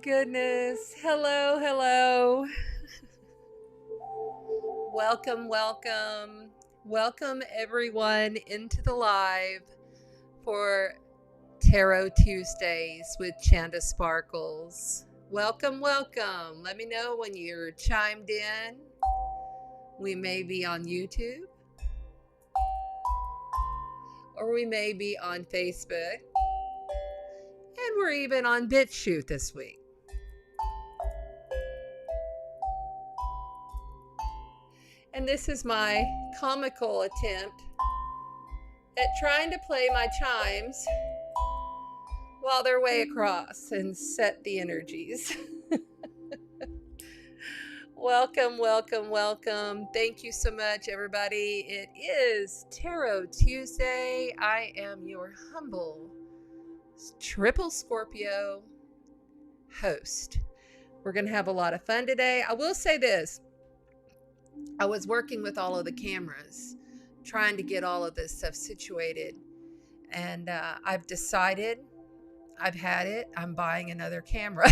Goodness. Hello, hello. Welcome, welcome. Welcome everyone into the live for Tarot Tuesdays with Chanda Sparkles. Welcome, welcome. Let me know when you're chimed in. We may be on YouTube or we may be on Facebook. And we're even on BitChute this week. And this is my comical attempt at trying to play my chimes while they're way across and set the energies. Welcome, welcome, welcome. Thank you so much, everybody. It is Tarot Tuesday. I am your humble Triple Scorpio host. We're going to have a lot of fun today. I will say this. I was working with all of the cameras, trying to get all of this stuff situated. And I've decided, I've had it, I'm buying another camera.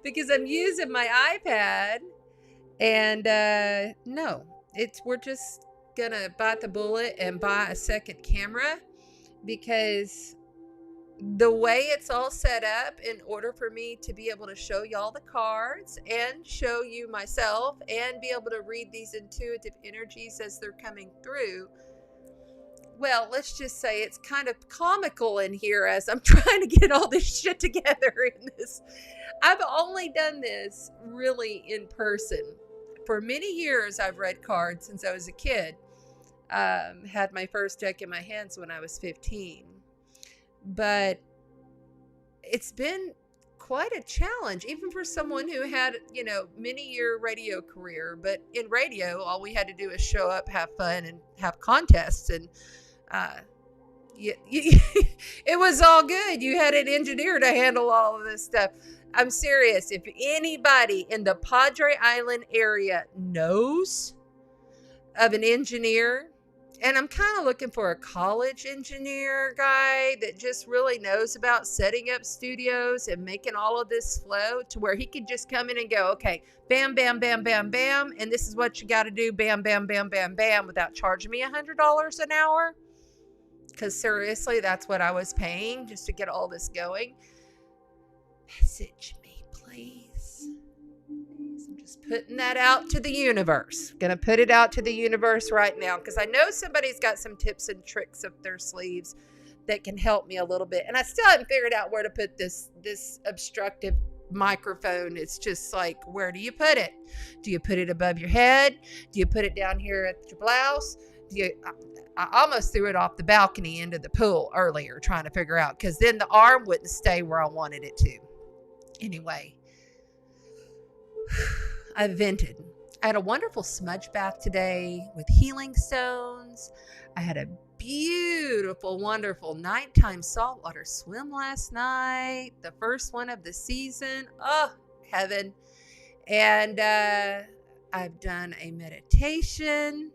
Because I'm using my iPad. And no, we're just going to bite the bullet and buy a second camera. Because the way it's all set up, in order for me to be able to show y'all the cards and show you myself and be able to read these intuitive energies as they're coming through, well, let's just say it's kind of comical in here as I'm trying to get all this shit together in this. I've only done this really in person. For many years, I've read cards since I was a kid. Had my first deck in my hands when I was 15. But it's been quite a challenge, even for someone who had, many year radio career. But in radio, all we had to do is show up, have fun, and have contests. And it was all good. You had an engineer to handle all of this stuff. I'm serious. If anybody in the Padre Island area knows of an engineer, and I'm kind of looking for a college engineer guy that just really knows about setting up studios and making all of this flow to where he could just come in and go, okay, bam, bam, bam, bam, bam. And this is what you got to do. Bam, bam, bam, bam, bam, without charging me $100 an hour. Because seriously, that's what I was paying just to get all this going. Message me, please. I'm just putting that out to the universe. Gonna put it out to the universe right now because I know somebody's got some tips and tricks up their sleeves that can help me a little bit. And I still haven't figured out where to put this obstructive microphone. It's just like, where do you put it? Do you put it above your head? Do you put it down here at your blouse? I almost threw it off the balcony into the pool earlier trying to figure out, because then the arm wouldn't stay where I wanted it to. Anyway, I vented. I had a wonderful smudge bath today with healing stones. I had a beautiful, wonderful nighttime saltwater swim last night. The first one of the season. Oh, heaven. And I've done a meditation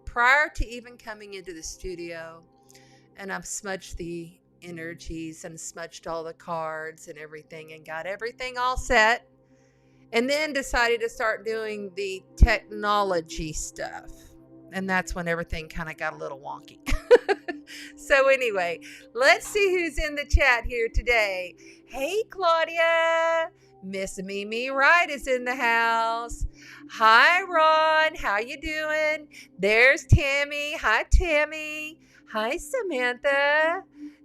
prior to even coming into the studio. And I've smudged the energies and smudged all the cards and everything and got everything all set. And then decided to start doing the technology stuff. And that's when everything kind of got a little wonky. So anyway, let's see who's in the chat here today. Hey, Claudia. Miss Mimi Wright is in the house. Hi, Ron. How you doing? There's Tammy. Hi, Tammy. Hi, Samantha.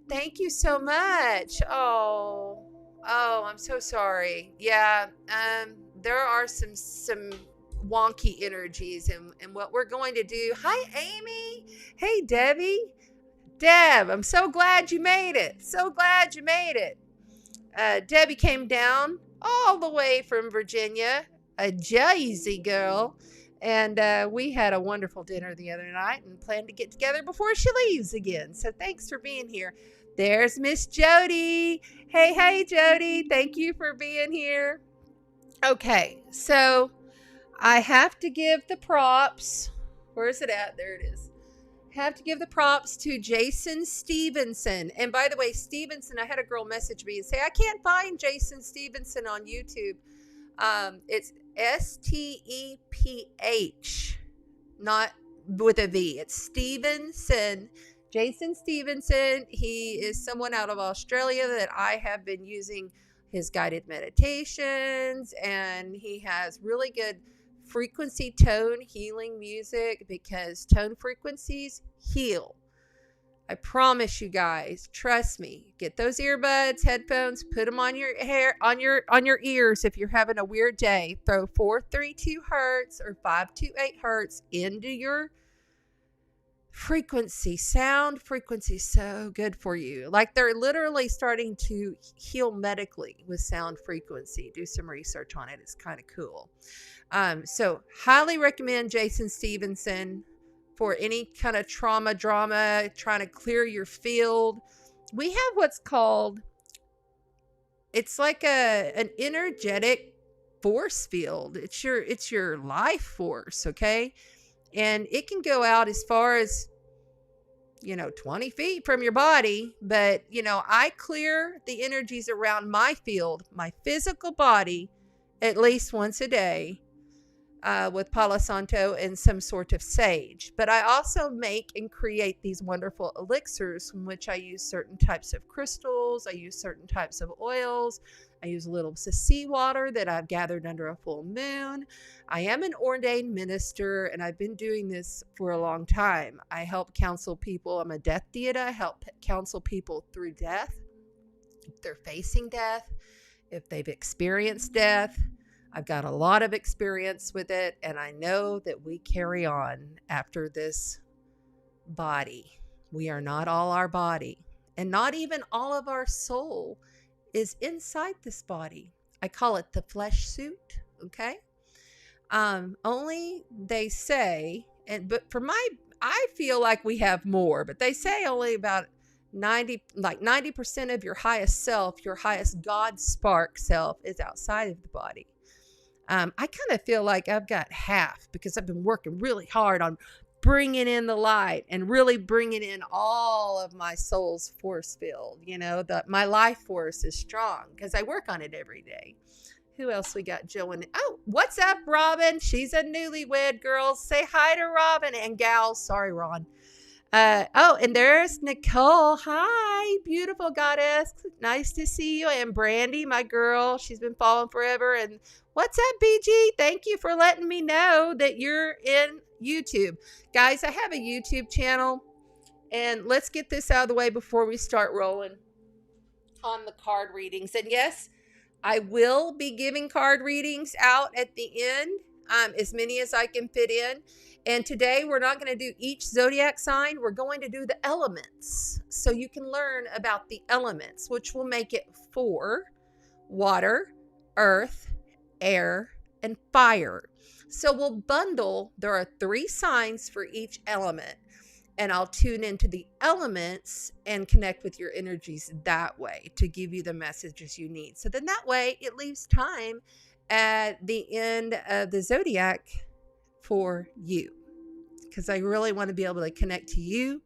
Thank you so much. Oh, I'm so sorry. Yeah, there are some wonky energies and what we're going to do. Hi, Amy. Hey, Debbie. Deb, I'm so glad you made it. So glad you made it. Debbie came down all the way from Virginia, a Jersey girl. And we had a wonderful dinner the other night and plan to get together before she leaves again. So thanks for being here. There's Miss Jody. Hey, Jody. Thank you for being here. Okay, so I have to give the props. Where is it at? There it is. Have to give the props to Jason Stevenson. And by the way, Stevenson, I had a girl message me and say, I can't find Jason Stevenson on YouTube. It's Steph, not with a V. It's Stevenson. Jason Stevenson. He is someone out of Australia that I have been using his guided meditations, and he has really good frequency tone healing music because tone frequencies heal. I promise you guys, trust me. Get those earbuds, headphones, put them on your hair, on your ears if you're having a weird day. Throw 432 hertz or 528 hertz into your frequency. Sound frequency, so good for you. Like they're literally starting to heal medically with sound frequency. Do some research on it. It's kind of cool. So highly recommend Jason Stevenson for any kind of trauma, drama, trying to clear your field. We have what's called, it's like an energetic force field. It's your life force, okay? And it can go out as far as, 20 feet from your body. But, I clear the energies around my field, my physical body, at least once a day with Palo Santo and some sort of sage. But I also make and create these wonderful elixirs in which I use certain types of crystals. I use certain types of oils. I use a little seawater that I've gathered under a full moon. I am an ordained minister, and I've been doing this for a long time. I help counsel people. I'm a death deity. I help counsel people through death. If they're facing death, if they've experienced death. I've got a lot of experience with it, and I know that we carry on after this body. We are not all our body, and not even all of our soul is inside this body. I call it the flesh suit, okay? Only they say, I feel like we have more, but they say only about 90% of your highest self, your highest God spark self is outside of the body. I kind of feel like I've got half because I've been working really hard on bringing in the light and really bringing in all of my soul's force field. My life force is strong because I work on it every day. Who else we got? Jill and what's up, Robin? She's a newlywed, girls. Say hi to Robin and gals. Sorry, Ron. And there's Nicole. Hi, beautiful goddess. Nice to see you. And Brandy, my girl. She's been following forever. And what's up, BG? Thank you for letting me know that you're in YouTube. Guys, I have a YouTube channel. And let's get this out of the way before we start rolling on the card readings. And yes, I will be giving card readings out at the end, as many as I can fit in. And today we're not going to do each zodiac sign. We're going to do the elements. So you can learn about the elements, which will make it 4: water, earth, air, and fire. So we'll bundle. There are 3 signs for each element. And I'll tune into the elements and connect with your energies that way to give you the messages you need. So then that way it leaves time at the end of the zodiac for you, because I really want to be able to connect to you,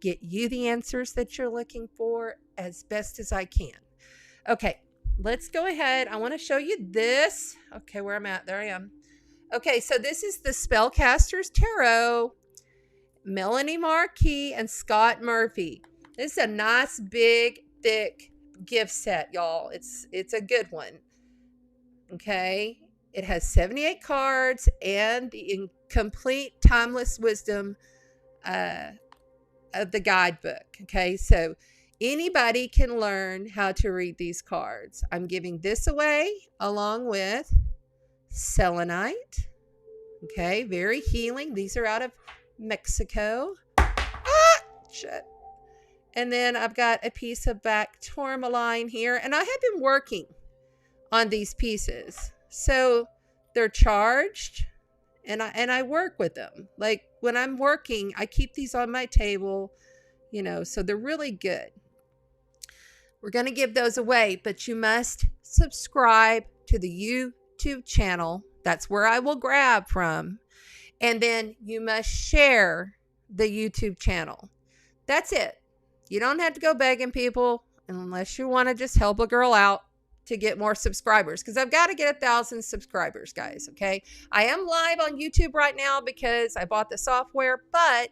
get you the answers that you're looking for as best as I can. Okay, let's go ahead. I want to show you this. Okay, where I'm at. There I am. Okay, so this is the Spellcasters Tarot. Melanie Marquis and Scott Murphy. This is a nice, big, thick gift set, y'all. It's a good one. Okay. It has 78 cards and the complete timeless wisdom of the guidebook. Okay. So anybody can learn how to read these cards. I'm giving this away along with selenite. Okay. Very healing. These are out of Mexico. Shit. And then I've got a piece of black tourmaline here, and I have been working on these pieces, so they're charged, and I work with them. Like when I'm working, I keep these on my table, so they're really good. We're going to give those away, but you must subscribe to the YouTube channel. That's where I will grab from. And then you must share the YouTube channel. That's it. You don't have to go begging people unless you want to just help a girl out to get more subscribers, because I've got to get 1,000 subscribers, guys. Okay. I am live on YouTube right now because I bought the software, but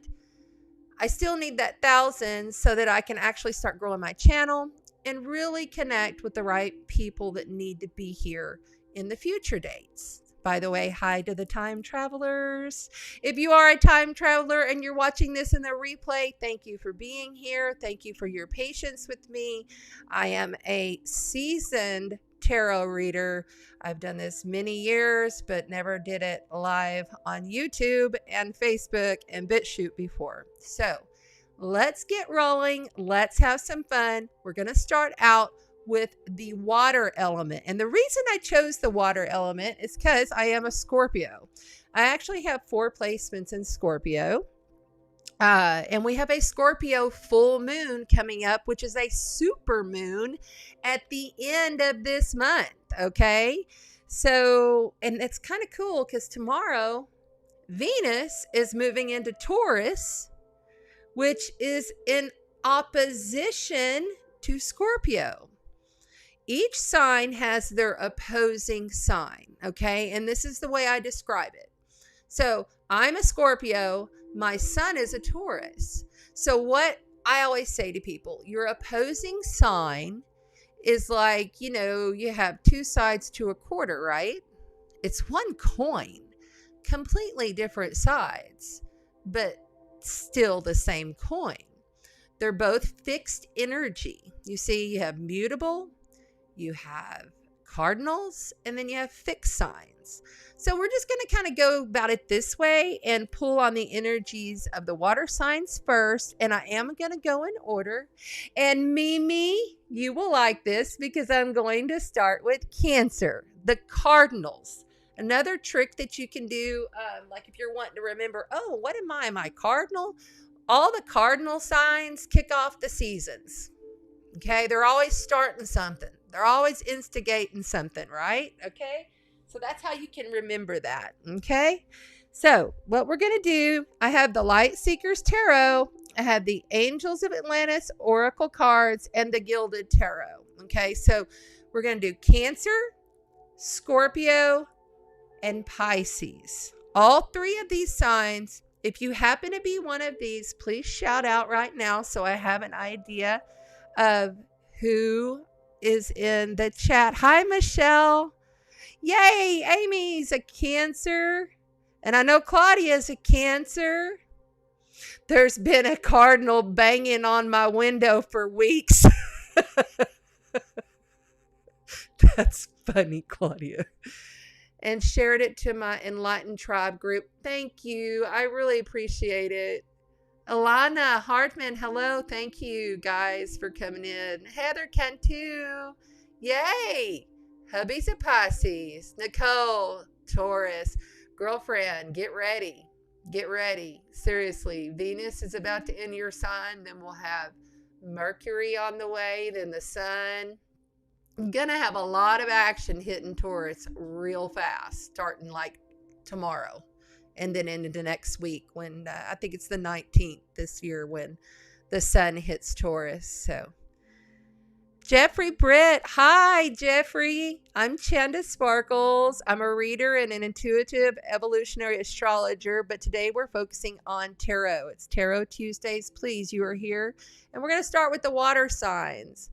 I still need that 1,000 so that I can actually start growing my channel and really connect with the right people that need to be here in the future dates. By the way, hi to the time travelers. If you are a time traveler and you're watching this in the replay, thank you for being here. Thank you for your patience with me. I am a seasoned tarot reader. I've done this many years, but never did it live on YouTube and Facebook and BitChute before. So let's get rolling. Let's have some fun. We're going to start out with the water element. And the reason I chose the water element is because I am a Scorpio. I actually have 4 placements in Scorpio. And we have a Scorpio full moon coming up, which is a super moon at the end of this month. Okay. So, and it's kind of cool because tomorrow Venus is moving into Taurus, which is in opposition to Scorpio. Each sign has their opposing sign, okay? And this is the way I describe it. So I'm a Scorpio. My sun is a Taurus. So what I always say to people, your opposing sign is like, you have 2 sides to a quarter, right? It's one coin, completely different sides, but still the same coin. They're both fixed energy. You see, you have mutable, you have cardinals, and then you have fixed signs. So we're just going to kind of go about it this way and pull on the energies of the water signs first. And I am going to go in order. And Mimi, you will like this because I'm going to start with Cancer, the cardinals. Another trick that you can do, like if you're wanting to remember, oh, what am I? Am I cardinal? All the cardinal signs kick off the seasons. Okay, they're always starting something. They're always instigating something, right? Okay, so that's how you can remember that. Okay, so what we're going to do, I have the Light Seekers Tarot. I have the Angels of Atlantis Oracle cards and the Gilded Tarot. Okay, so we're going to do Cancer, Scorpio, and Pisces. All 3 of these signs. If you happen to be one of these, please shout out right now so I have an idea of who is in the chat. Hi, Michelle. Yay, Amy's a Cancer. And I know Claudia's a Cancer. There's been a cardinal banging on my window for weeks. That's funny, Claudia. And shared it to my Enlightened Tribe group. Thank you. I really appreciate it. Alana Hartman, hello. Thank you guys for coming in. Heather Cantu, yay. Hubby's a Pisces. Nicole, Taurus. Girlfriend, get ready. Get ready. Seriously, Venus is about to enter your sign. Then we'll have Mercury on the way. Then the sun. I'm going to have a lot of action hitting Taurus real fast, starting like tomorrow. And then into the next week when I think it's the 19th this year when the sun hits Taurus. So Jeffrey Britt. Hi, Jeffrey. I'm Chanda Sparkles. I'm a reader and an intuitive evolutionary astrologer. But today we're focusing on tarot. It's Tarot Tuesdays. Please, you are here. And we're going to start with the water signs.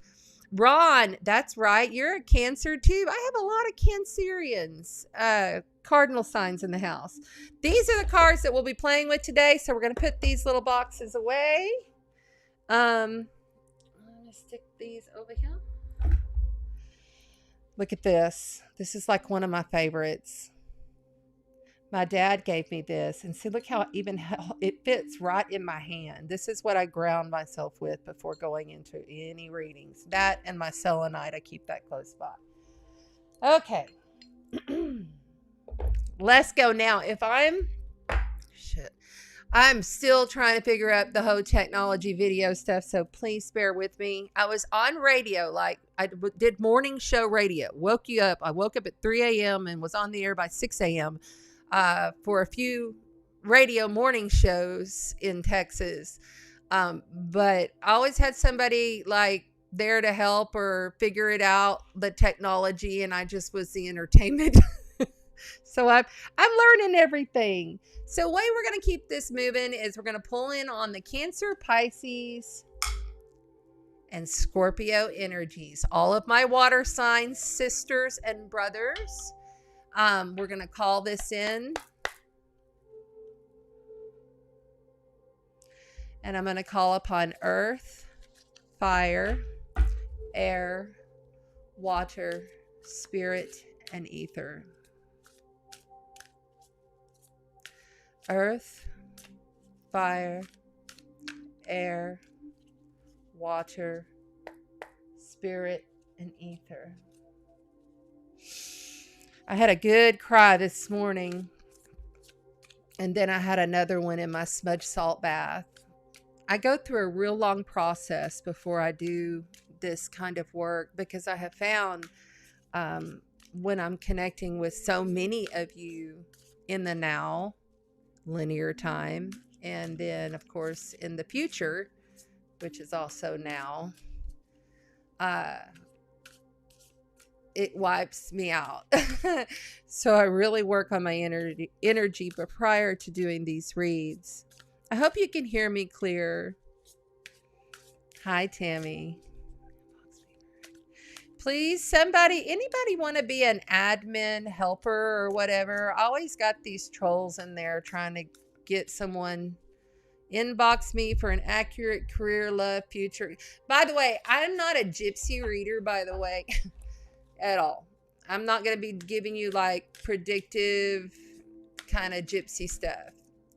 Ron, that's right. You're a Cancer too. I have a lot of Cancerians, cardinal signs in the house. These are the cards that we'll be playing with today. So we're going to put these little boxes away. I'm going to stick these over here. Look at this. This is like one of my favorites. My dad gave me this, and see, look how it fits right in my hand. This is what I ground myself with before going into any readings. That and my selenite, I keep that close by. Okay. Let's go now. I'm still trying to figure out the whole technology video stuff, so please bear with me. I was on radio, like I did morning show radio. Woke you up. I woke up at 3 a.m. and was on the air by 6 a.m. For a few radio morning shows in Texas. But I always had somebody like there to help or figure it out, the technology, and I just was the entertainment. So I'm learning everything. So the way we're going to keep this moving is we're going to pull in on the Cancer, Pisces, and Scorpio energies. All of my water signs, sisters and brothers. We're going to call this in. And I'm going to call upon earth, fire, air, water, spirit, and ether. Earth, fire, air, water, spirit, and ether. I had a good cry this morning, and then I had another one in my smudge salt bath. I go through a real long process before I do this kind of work, because I have found when I'm connecting with so many of you in the now, linear time, and then of course in the future, which is also now, it wipes me out. So I really work on my energy, but prior to doing these reads, I hope you can hear me clear. Hi, Tammy. Please, anybody want to be an admin helper or whatever? I always got these trolls in there trying to get someone. Inbox me for an accurate career, love, future. By the way, I'm not a gypsy reader, by the way, at all. I'm not going to be giving you like predictive kind of gypsy stuff.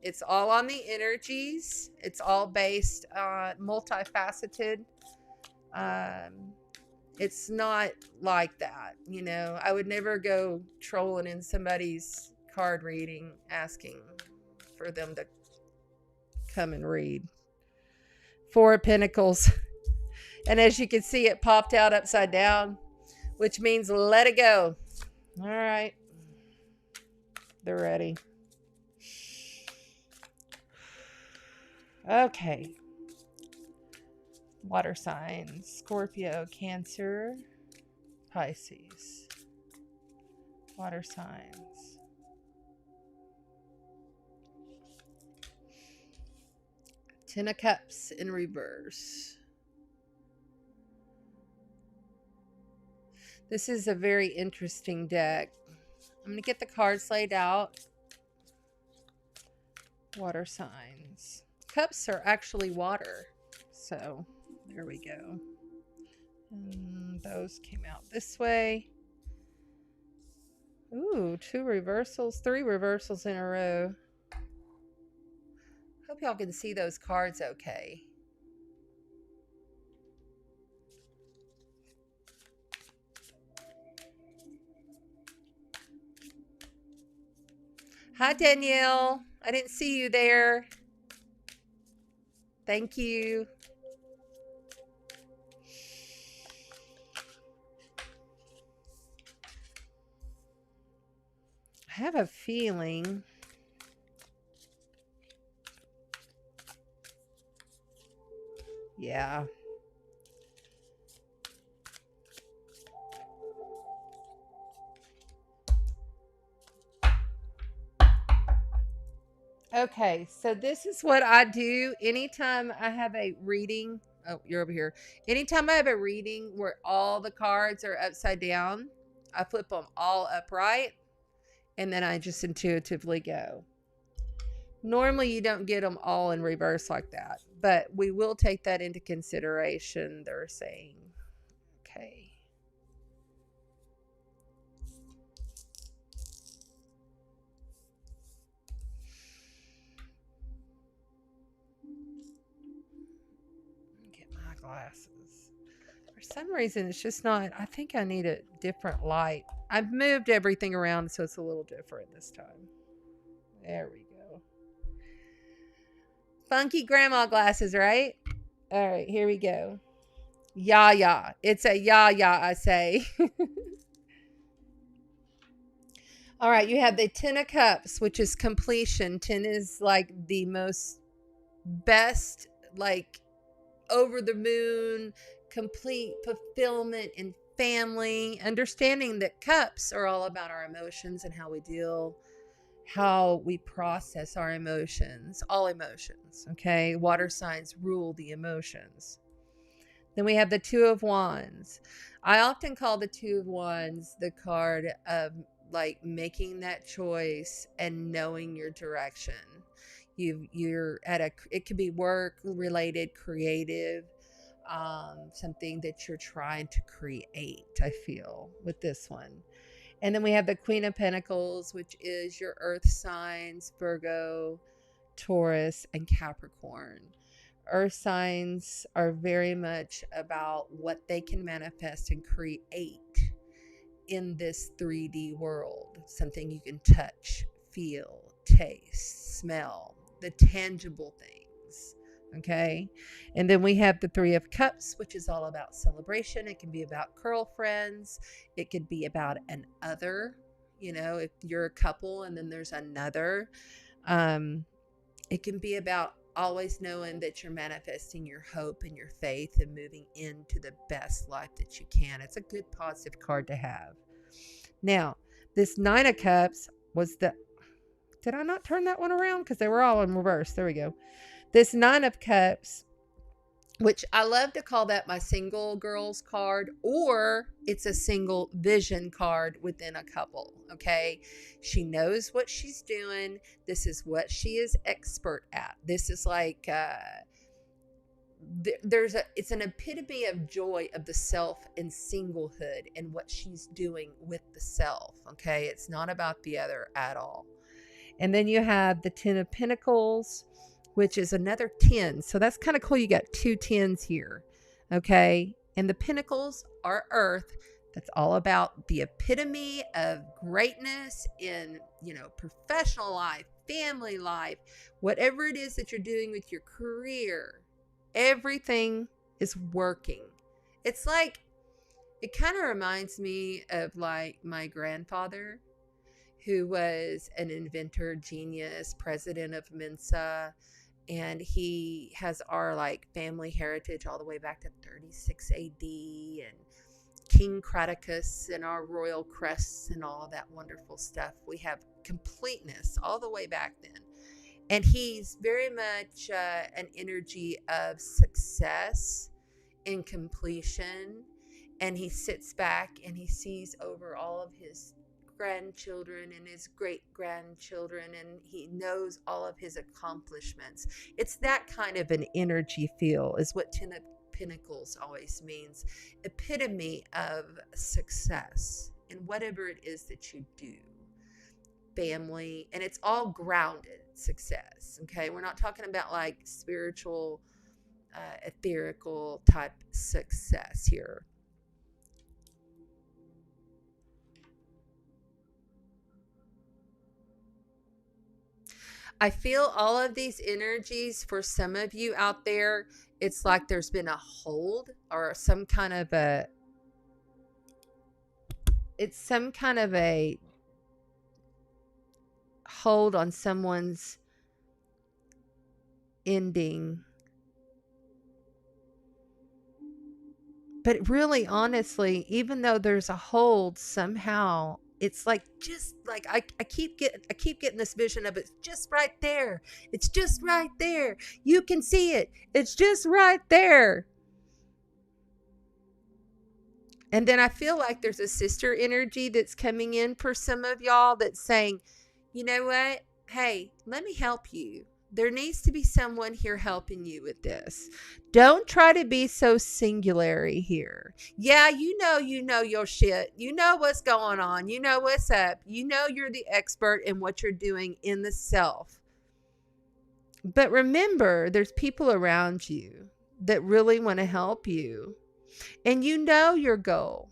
It's all on the energies. It's all based on multifaceted. It's not like that, you know. I would never go trolling in somebody's card reading asking for them to come and read. Four of Pentacles. And as you can see, it popped out upside down, which means let it go. All right. They're ready. Okay. Water signs: Scorpio, Cancer, Pisces. Water signs. Ten of Cups in reverse. This is a very interesting deck. I'm going to get the cards laid out. Water signs. Cups are actually water. So there we go. And those came out this way. Ooh, 2 reversals, 3 reversals in a row. Hope y'all can see those cards okay. Hi, Danielle. I didn't see you there. Thank you. I have a feeling yeah. Okay, so this is what I do anytime I have a reading. Oh, you're over here. Anytime I have a reading where all the cards are upside down, I flip them all upright, and then I just intuitively go. Normally, you don't get them all in reverse like that, but we will take that into consideration, they're saying. Okay. Get my glasses. For some reason, it's just not. I think I need a different light. I've moved everything around, so it's a little different this time. There we go. Funky grandma glasses, right? All right, here we go. Yeah. It's a yeah, I say. All right, you have the Ten of Cups, which is completion. 10 is like the most best, like over the moon, complete fulfillment in family. Understanding that cups are all about our emotions and how we deal, how we process our emotions, all emotions. Okay, water signs rule the emotions. Then we have the Two of Wands. I often call the Two of Wands the card of like making that choice and knowing your direction. You're at a, it could be work related, creative, something that you're trying to create, I feel, with this one. And then we have the Queen of Pentacles, which is your earth signs, Virgo, Taurus, and Capricorn. Earth signs are very much about what they can manifest and create in this 3D world. Something you can touch, feel, taste, smell, the tangible things. Okay. And then we have the Three of Cups, which is all about celebration. It can be about girlfriends. It could be about an other, you know, if you're a couple and then there's another. It can be about always knowing that you're manifesting your hope and your faith and moving into the best life that you can. It's a good positive card to have. Now, this Nine of Cups was the, did I not turn that one around? Because they were all in reverse. There we go. This Nine of Cups, which I love to call that my single girls card, or it's a single vision card within a couple. Okay. She knows what she's doing. This is what she is expert at. This is like, it's an epitome of joy of the self and singlehood and what she's doing with the self. Okay. It's not about the other at all. And then you have the Ten of Pentacles, which is another 10. So that's kind of cool. You got two 10s here. Okay. And the Pentacles are earth. That's all about the epitome of greatness in, you know, professional life, family life, whatever it is that you're doing with your career. Everything is working. It's like, it kind of reminds me of like my grandfather, who was an inventor, genius, president of Mensa. And he has our like family heritage all the way back to 36 AD and King Cradicus and our royal crests and all that wonderful stuff. We have completeness all the way back then. And he's very much an energy of success and completion. And he sits back and he sees over all of his grandchildren and his great grandchildren, and he knows all of his accomplishments. It's that kind of an energy feel is what Ten of Pentacles always means. Epitome of success in whatever it is that you do. Family, and it's all grounded success. Okay, we're not talking about like spiritual, etherical type success here. I feel all of these energies for some of you out there. It's like there's been a hold or some kind of a, it's some kind of a hold on someone's ending. But really, honestly, even though there's a hold, somehow it's like just like I keep getting this vision of it's just right there. It's just right there. You can see it. It's just right there. And then I feel like there's a sister energy that's coming in for some of y'all that's saying, you know what? Hey, let me help you. There needs to be someone here helping you with this. Don't try to be so singular here. Yeah, you know your shit. You know what's going on. You know what's up. You know you're the expert in what you're doing in the self. But remember, there's people around you that really want to help you. And you know your goal.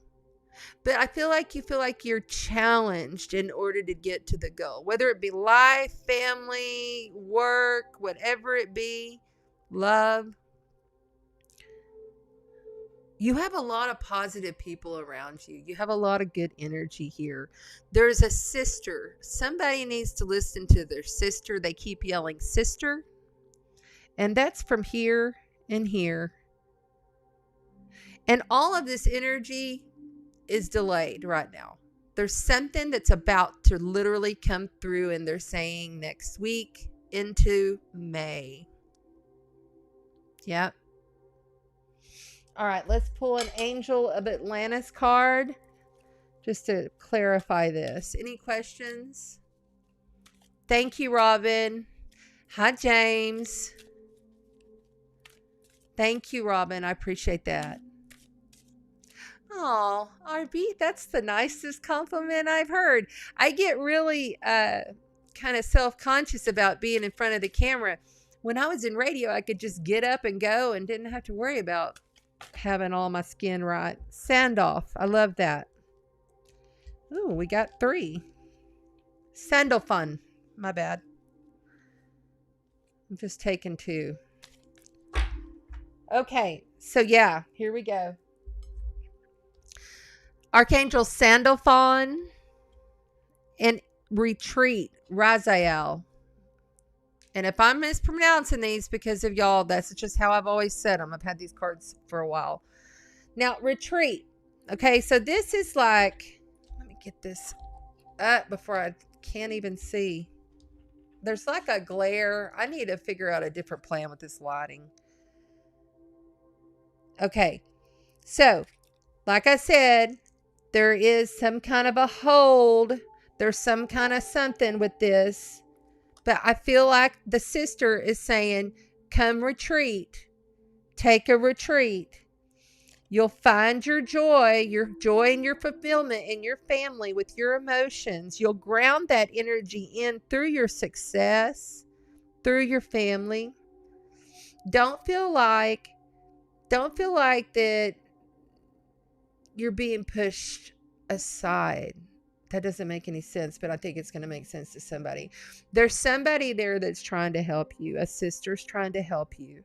But I feel like you're challenged in order to get to the goal, whether it be life, family, work, whatever it be, love. You have a lot of positive people around you. You have a lot of good energy here. There's a sister. Somebody needs to listen to their sister. They keep yelling, sister. And that's from here and here. And all of this energy is delayed right now. There's something that's about to literally come through, and they're saying next week into May. Yep. All right, let's pull an Angel of Atlantis card just to clarify this. Any questions? Thank you, Robin. Hi, James. Thank you, Robin. I appreciate that. Oh, RB, that's the nicest compliment I've heard. I get really kind of self-conscious about being in front of the camera. When I was in radio, I could just get up and go and didn't have to worry about having all my skin right. Sand off. I love that. Ooh, we got 3. Sandal fun. My bad. I'm just taking 2. Okay, so yeah, here we go. Archangel Sandalphon and Retreat, Raziel. And if I'm mispronouncing these because of y'all, that's just how I've always said them. I've had these cards for a while. Now, Retreat. Okay, so this is like, let me get this up before I can't even see. There's like a glare. I need to figure out a different plan with this lighting. Okay, so like I said, there is some kind of a hold. There's some kind of something with this. But I feel like the sister is saying, come retreat. Take a retreat. You'll find your joy and your fulfillment in your family with your emotions. You'll ground that energy in through your success, through your family. Don't feel like that you're being pushed aside. That doesn't make any sense, but I think it's going to make sense to somebody. There's somebody there that's trying to help you. A sister's trying to help you.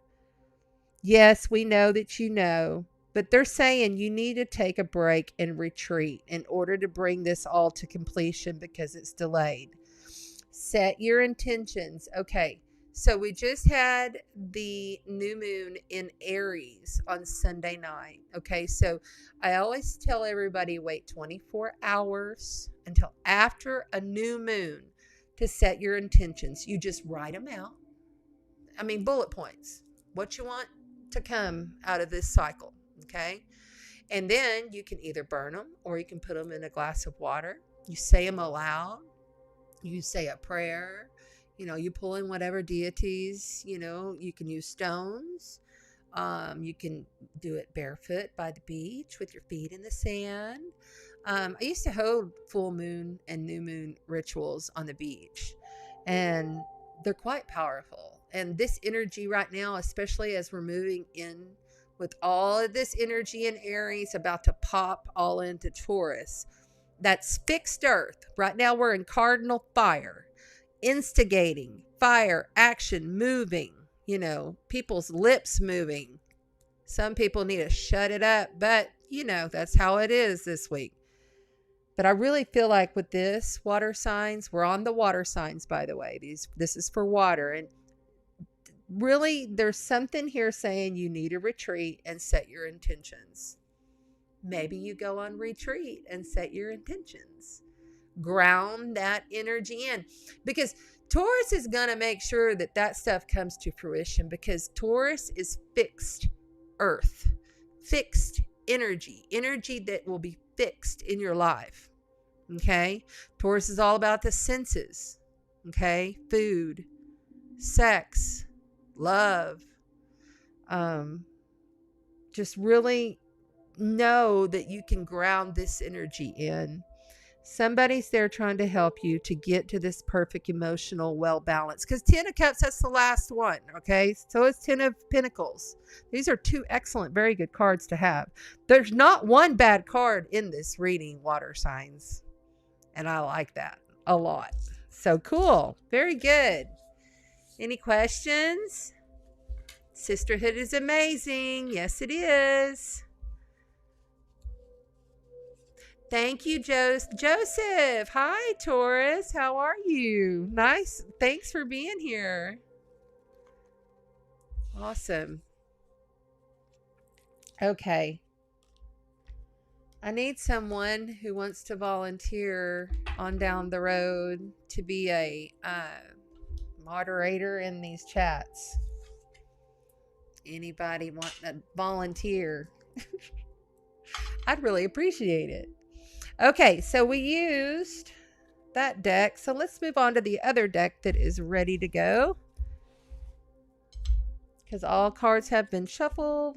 Yes, we know that you know, but they're saying you need to take a break and retreat in order to bring this all to completion because it's delayed. Set your intentions. Okay, so we just had the new moon in Aries on Sunday night. Okay, so I always tell everybody wait 24 hours until after a new moon to set your intentions. You just write them out. I mean, bullet points. What you want to come out of this cycle. Okay, and then you can either burn them or you can put them in a glass of water. You say them aloud. You say a prayer. You know, you pull in whatever deities, you know, you can use stones. You can do it barefoot by the beach with your feet in the sand. I used to hold full moon and new moon rituals on the beach, and they're quite powerful. And this energy right now, especially as we're moving in with all of this energy in Aries about to pop all into Taurus, that's fixed earth. Right now we're in cardinal fire. Instigating, fire, action, moving, you know, people's lips moving. Some people need to shut it up, but you know, that's how it is this week. But I really feel like with this water signs, we're on the water signs, by the way. This is for water. And really, there's something here saying you need a retreat and set your intentions. Maybe you go on retreat and set your intentions. Ground that energy in, because Taurus is going to make sure that that stuff comes to fruition, because Taurus is fixed earth, fixed energy that will be fixed in your life. Okay, Taurus is all about the senses. Okay, food, sex, love. Just really know that you can ground this energy in. Somebody's there trying to help you to get to this perfect emotional well balance. Because 10 of Cups, that's the last one, okay? So it's 10 of Pentacles. These are 2 excellent, very good cards to have. There's not one bad card in this reading, water signs. And I like that a lot. So cool. Very good. Any questions? Sisterhood is amazing. Yes, it is. Thank you, Joseph. Hi, Taurus. How are you? Nice. Thanks for being here. Awesome. Okay. I need someone who wants to volunteer on down the road to be a moderator in these chats. Anybody want to volunteer? I'd really appreciate it. Okay, so we used that deck. So let's move on to the other deck that is ready to go. Because all cards have been shuffled,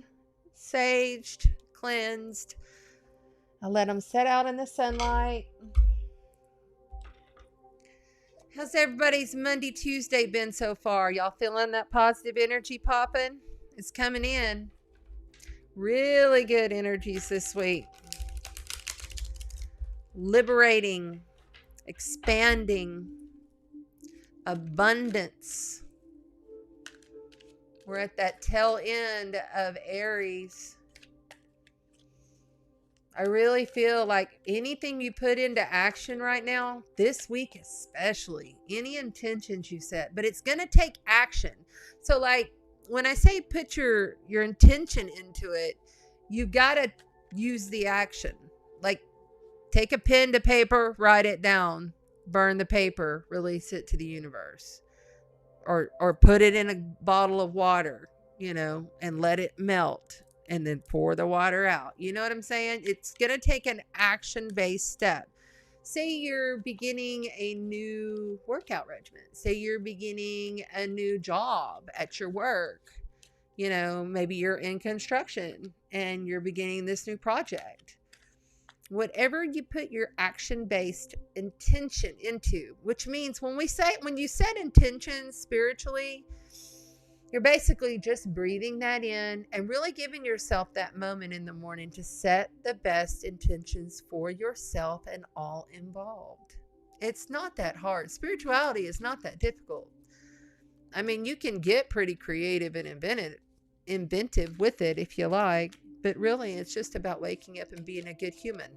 saged, cleansed. I let them set out in the sunlight. How's everybody's Monday, Tuesday been so far? Y'all feeling that positive energy popping? It's coming in. Really good energies this week. Liberating, expanding, abundance. We're at that tail end of Aries. I really feel like anything you put into action right now, this week especially, any intentions you set, but it's going to take action. So like when I say put your intention into it, you got to use the action. Like take a pen to paper, write it down, burn the paper, release it to the universe. Or put it in a bottle of water, and let it melt. And then pour the water out. You know what I'm saying? It's going to take an action-based step. Say you're beginning a new workout regimen. Say you're beginning a new job at your work. Maybe you're in construction and you're beginning this new project. Whatever you put your action-based intention into, which means when you set intentions spiritually, you're basically just breathing that in and really giving yourself that moment in the morning to set the best intentions for yourself and all involved. It's not that hard. Spirituality is not that difficult. I mean, you can get pretty creative and inventive with it if you like, but really it's just about waking up and being a good human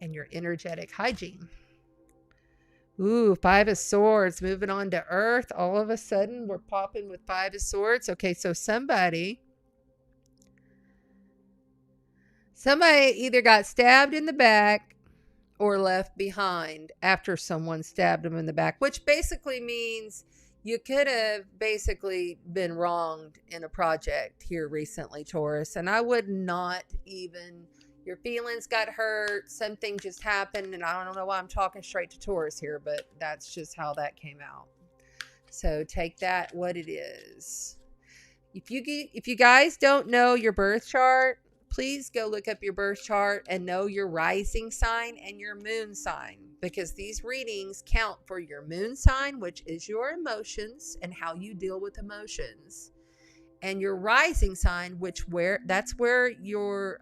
and your energetic hygiene. Ooh, 5 of Swords, moving on to Earth. All of a sudden, we're popping with 5 of Swords. Okay, so somebody either got stabbed in the back or left behind after someone stabbed them in the back, which basically means you could have basically been wronged in a project here recently, Taurus. And I would not even... Your feelings got hurt. Something just happened. And I don't know why I'm talking straight to Taurus here, but that's just how that came out. So take that what it is. If you guys don't know your birth chart, please go look up your birth chart and know your rising sign and your moon sign, because these readings count for your moon sign, which is your emotions and how you deal with emotions. And your rising sign, that's where your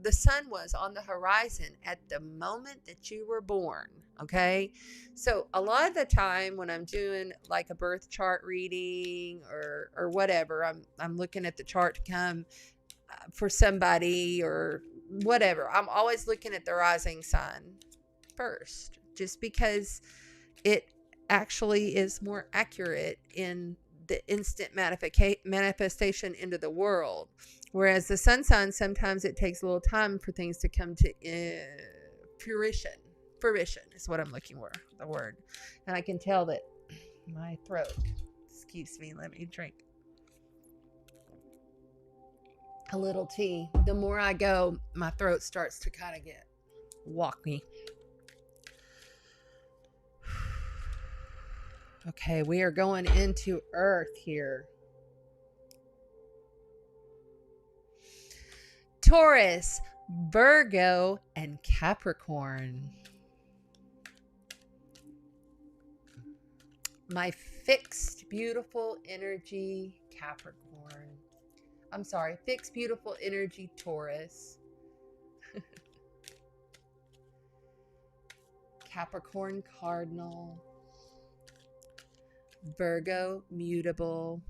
the sun was on the horizon at the moment that you were born. Okay, so a lot of the time when I'm doing like a birth chart reading or whatever, I'm looking at the chart to come for somebody or whatever. I'm always looking at the rising sign first, just because it actually is more accurate in the instant manifestation into the world. Whereas the sun sign, sometimes it takes a little time for things to come to fruition. Fruition is what I'm looking for, the word. And I can tell that my throat, excuse me, let me drink a little tea. The more I go, my throat starts to kind of get wonky. Okay, we are going into Earth here. Taurus, Virgo, and Capricorn. My fixed, beautiful energy, Capricorn. I'm sorry, fixed, beautiful energy, Taurus. Capricorn, Cardinal. Virgo, mutable.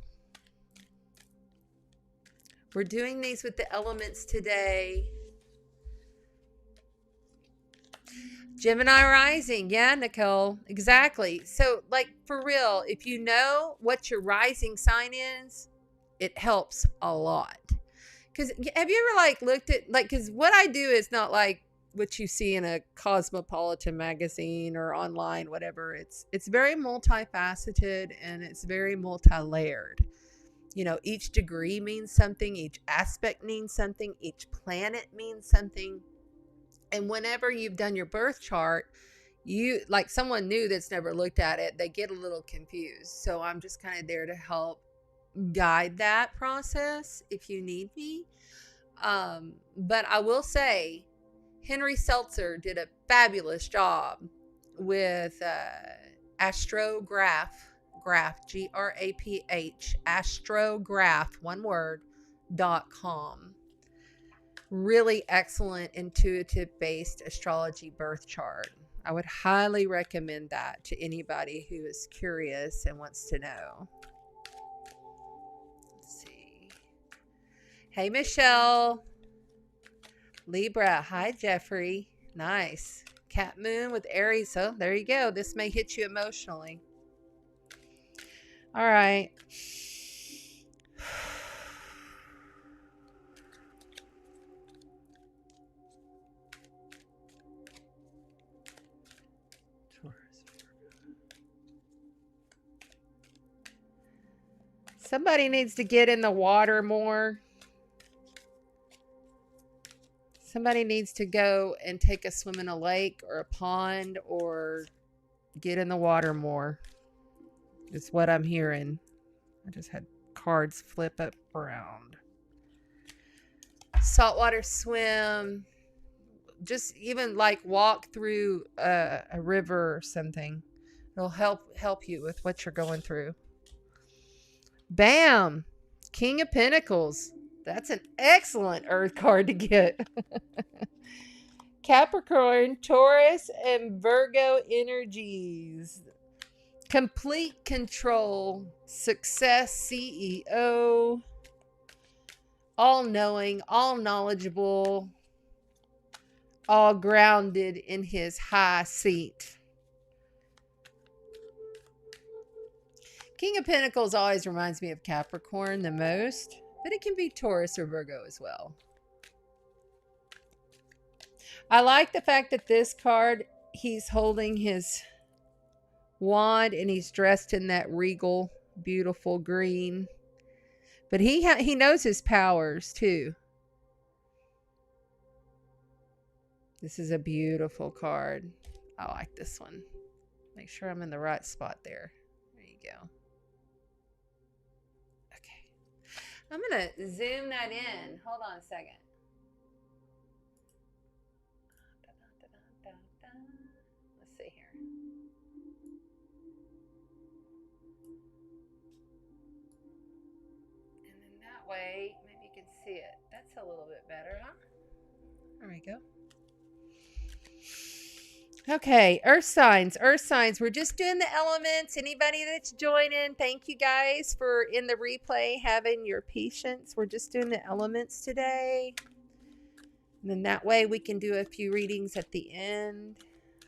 We're doing these with the elements today. Gemini rising. Yeah, Nicole. Exactly. So, like, for real, if you know what your rising sign is, it helps a lot. Because have you ever, like, looked at, like, because what I do is not like what you see in a Cosmopolitan magazine or online, whatever. It's very multifaceted and it's very multi-layered. You know, each degree means something, each aspect means something, each planet means something. And whenever you've done your birth chart, you, like, someone new that's never looked at it, they get a little confused. So I'm just kind of there to help guide that process if you need me. But I will say, Henry Seltzer did a fabulous job with astrograph, GRAPH, astrograph, one word, .com. Really excellent intuitive based astrology birth chart. I would highly recommend that to anybody who is curious and wants to know. Let's see. Hey, Michelle. Libra. Hi, Jeffrey. Nice. Cat Moon with Aries. So there you go. This may hit you emotionally. All right. Somebody needs to get in the water more. Somebody needs to go and take a swim in a lake or a pond or get in the water more. It's what I'm hearing. I just had cards flip up around. Saltwater swim. Just even like walk through a river or something. It'll help you with what you're going through. Bam! King of Pentacles. That's an excellent Earth card to get. Capricorn, Taurus, and Virgo energies. Complete control. Success, CEO. All-knowing, all-knowledgeable. All grounded in his high seat. King of Pentacles always reminds me of Capricorn the most, but it can be Taurus or Virgo as well. I like the fact that this card, he's holding his wand and he's dressed in that regal, beautiful green. But he knows his powers too. This is a beautiful card. I like this one. Make sure I'm in the right spot there. There you go. I'm going to zoom that in. Hold on a second. Let's see here. And then that way, maybe you can see it. That's a little bit better, huh? There we go. Okay, earth signs. We're just doing the elements. Anybody that's joining, thank you guys for in the replay having your patience. We're just doing the elements today. And then that way we can do a few readings at the end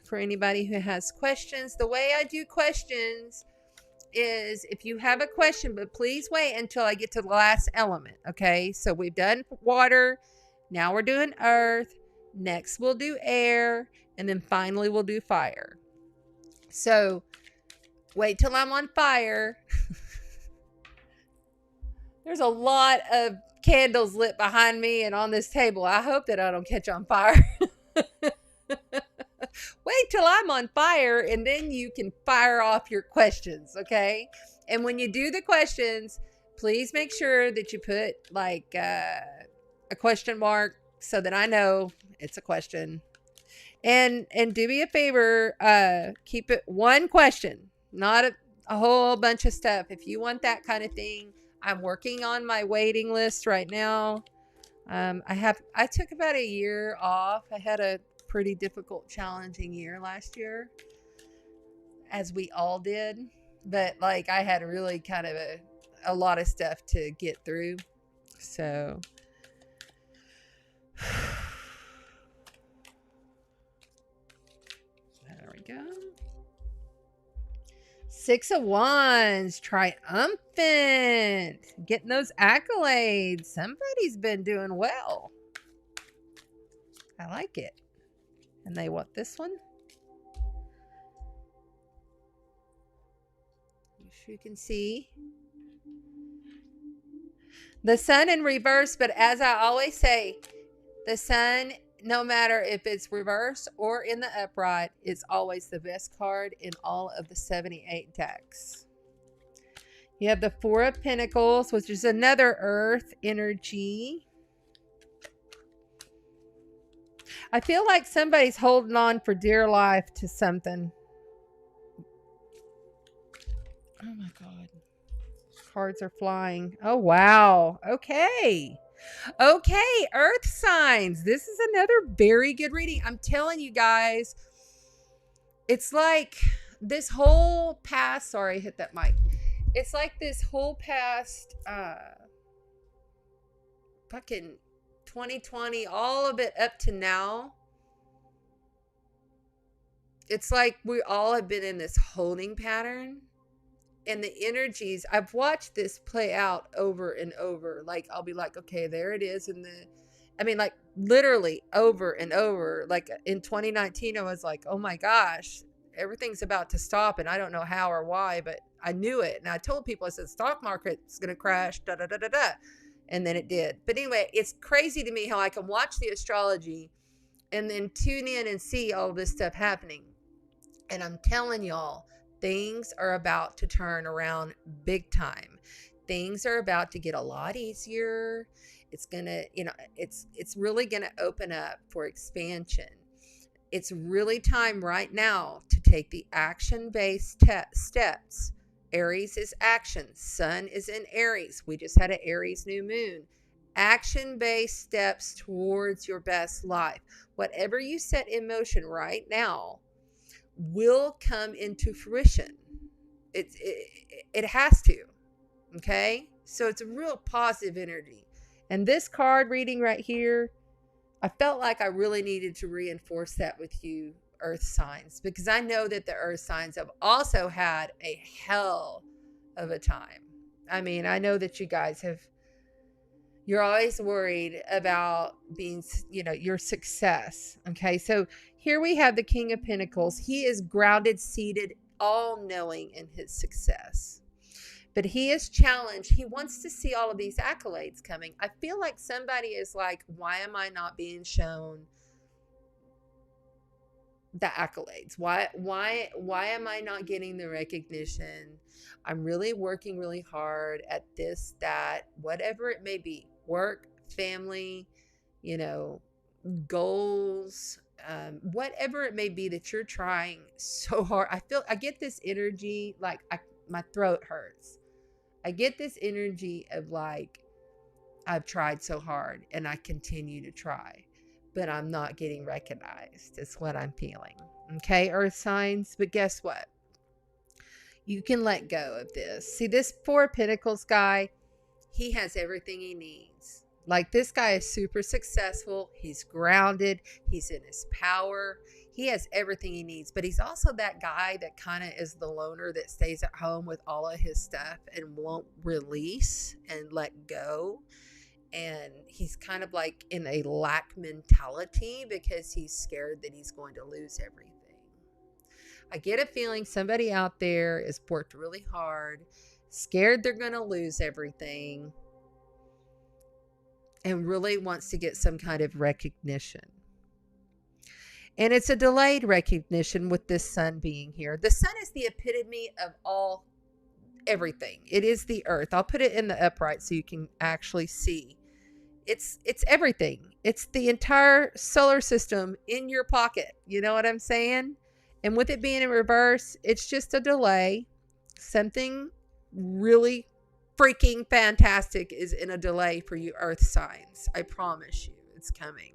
for anybody who has questions. The way I do questions is if you have a question, but please wait until I get to the last element, okay? So we've done water. Now we're doing earth. Next we'll do air. And then finally we'll do fire. So wait till I'm on fire. There's a lot of candles lit behind me and on this table. I hope that I don't catch on fire. Wait till I'm on fire and then you can fire off your questions, okay? And when you do the questions, please make sure that you put like a question mark so that I know it's a question. And do me a favor, keep it one question, not a whole bunch of stuff. If you want that kind of thing, I'm working on my waiting list right now. I took about a year off. I had a pretty difficult, challenging year last year, as we all did. But like I had really kind of a lot of stuff to get through. So we go. Six of Wands, triumphant, getting those accolades. Somebody's been doing well. I like it. And they want this one. As you can see, the sun in reverse, but as I always say, the sun, no matter if it's reverse or in the upright, is always the best card in all of the 78 decks. You have the Four of Pentacles, which is another earth energy. I feel like somebody's holding on for dear life to something. Oh my God. Cards are flying. Oh, wow. Okay. Okay, earth signs. This is another very good reading. I'm telling you guys, it's like this whole past, sorry, hit that mic. It's like this whole past fucking 2020, all of it up to now. It's like we all have been in this holding pattern. And the energies, I've watched this play out over and over. Like, I'll be like, okay, there it is. Like literally over and over. Like in 2019, I was like, oh my gosh, everything's about to stop. And I don't know how or why, but I knew it. And I told people, I said, stock market's going to crash, da, da, da, da, da. And then it did. But anyway, it's crazy to me how I can watch the astrology and then tune in and see all this stuff happening. And I'm telling y'all, things are about to turn around big time. Things are about to get a lot easier. It's going to, it's really going to open up for expansion. It's really time right now to take the action-based steps. Aries is action. Sun is in Aries. We just had an Aries new moon. Action-based steps towards your best life. Whatever you set in motion right now will come into fruition. It has to. Okay? So it's a real positive energy. And this card reading right here, I felt like I really needed to reinforce that with you, earth signs, because I know that the earth signs have also had a hell of a time. I mean, I know that you guys you're always worried about being, your success. Okay. So here we have the King of Pentacles. He is grounded, seated, all knowing in his success. But he is challenged. He wants to see all of these accolades coming. I feel like somebody is like, why am I not being shown the accolades? Why am I not getting the recognition? I'm really working really hard at this, that, whatever it may be. Work, family, goals, whatever it may be that you're trying so hard. I get this energy, like my throat hurts. I get this energy of like, I've tried so hard and I continue to try, but I'm not getting recognized. It's what I'm feeling. Okay, earth signs. But guess what? You can let go of this. See, this Four of Pentacles guy, he has everything he needs. Like, this guy is super successful. He's grounded. He's in his power. He has everything he needs. But he's also that guy that kind of is the loner that stays at home with all of his stuff and won't release and let go. And he's kind of like in a lack mentality because he's scared that he's going to lose everything. I get a feeling somebody out there has worked really hard, scared they're going to lose everything, and really wants to get some kind of recognition. And it's a delayed recognition with this sun being here. The sun is the epitome of everything. It is the earth. I'll put it in the upright so you can actually see. It's everything. It's the entire solar system in your pocket. You know what I'm saying? And with it being in reverse, it's just a delay. Something really freaking fantastic is in a delay for you earth signs. I promise you, it's coming.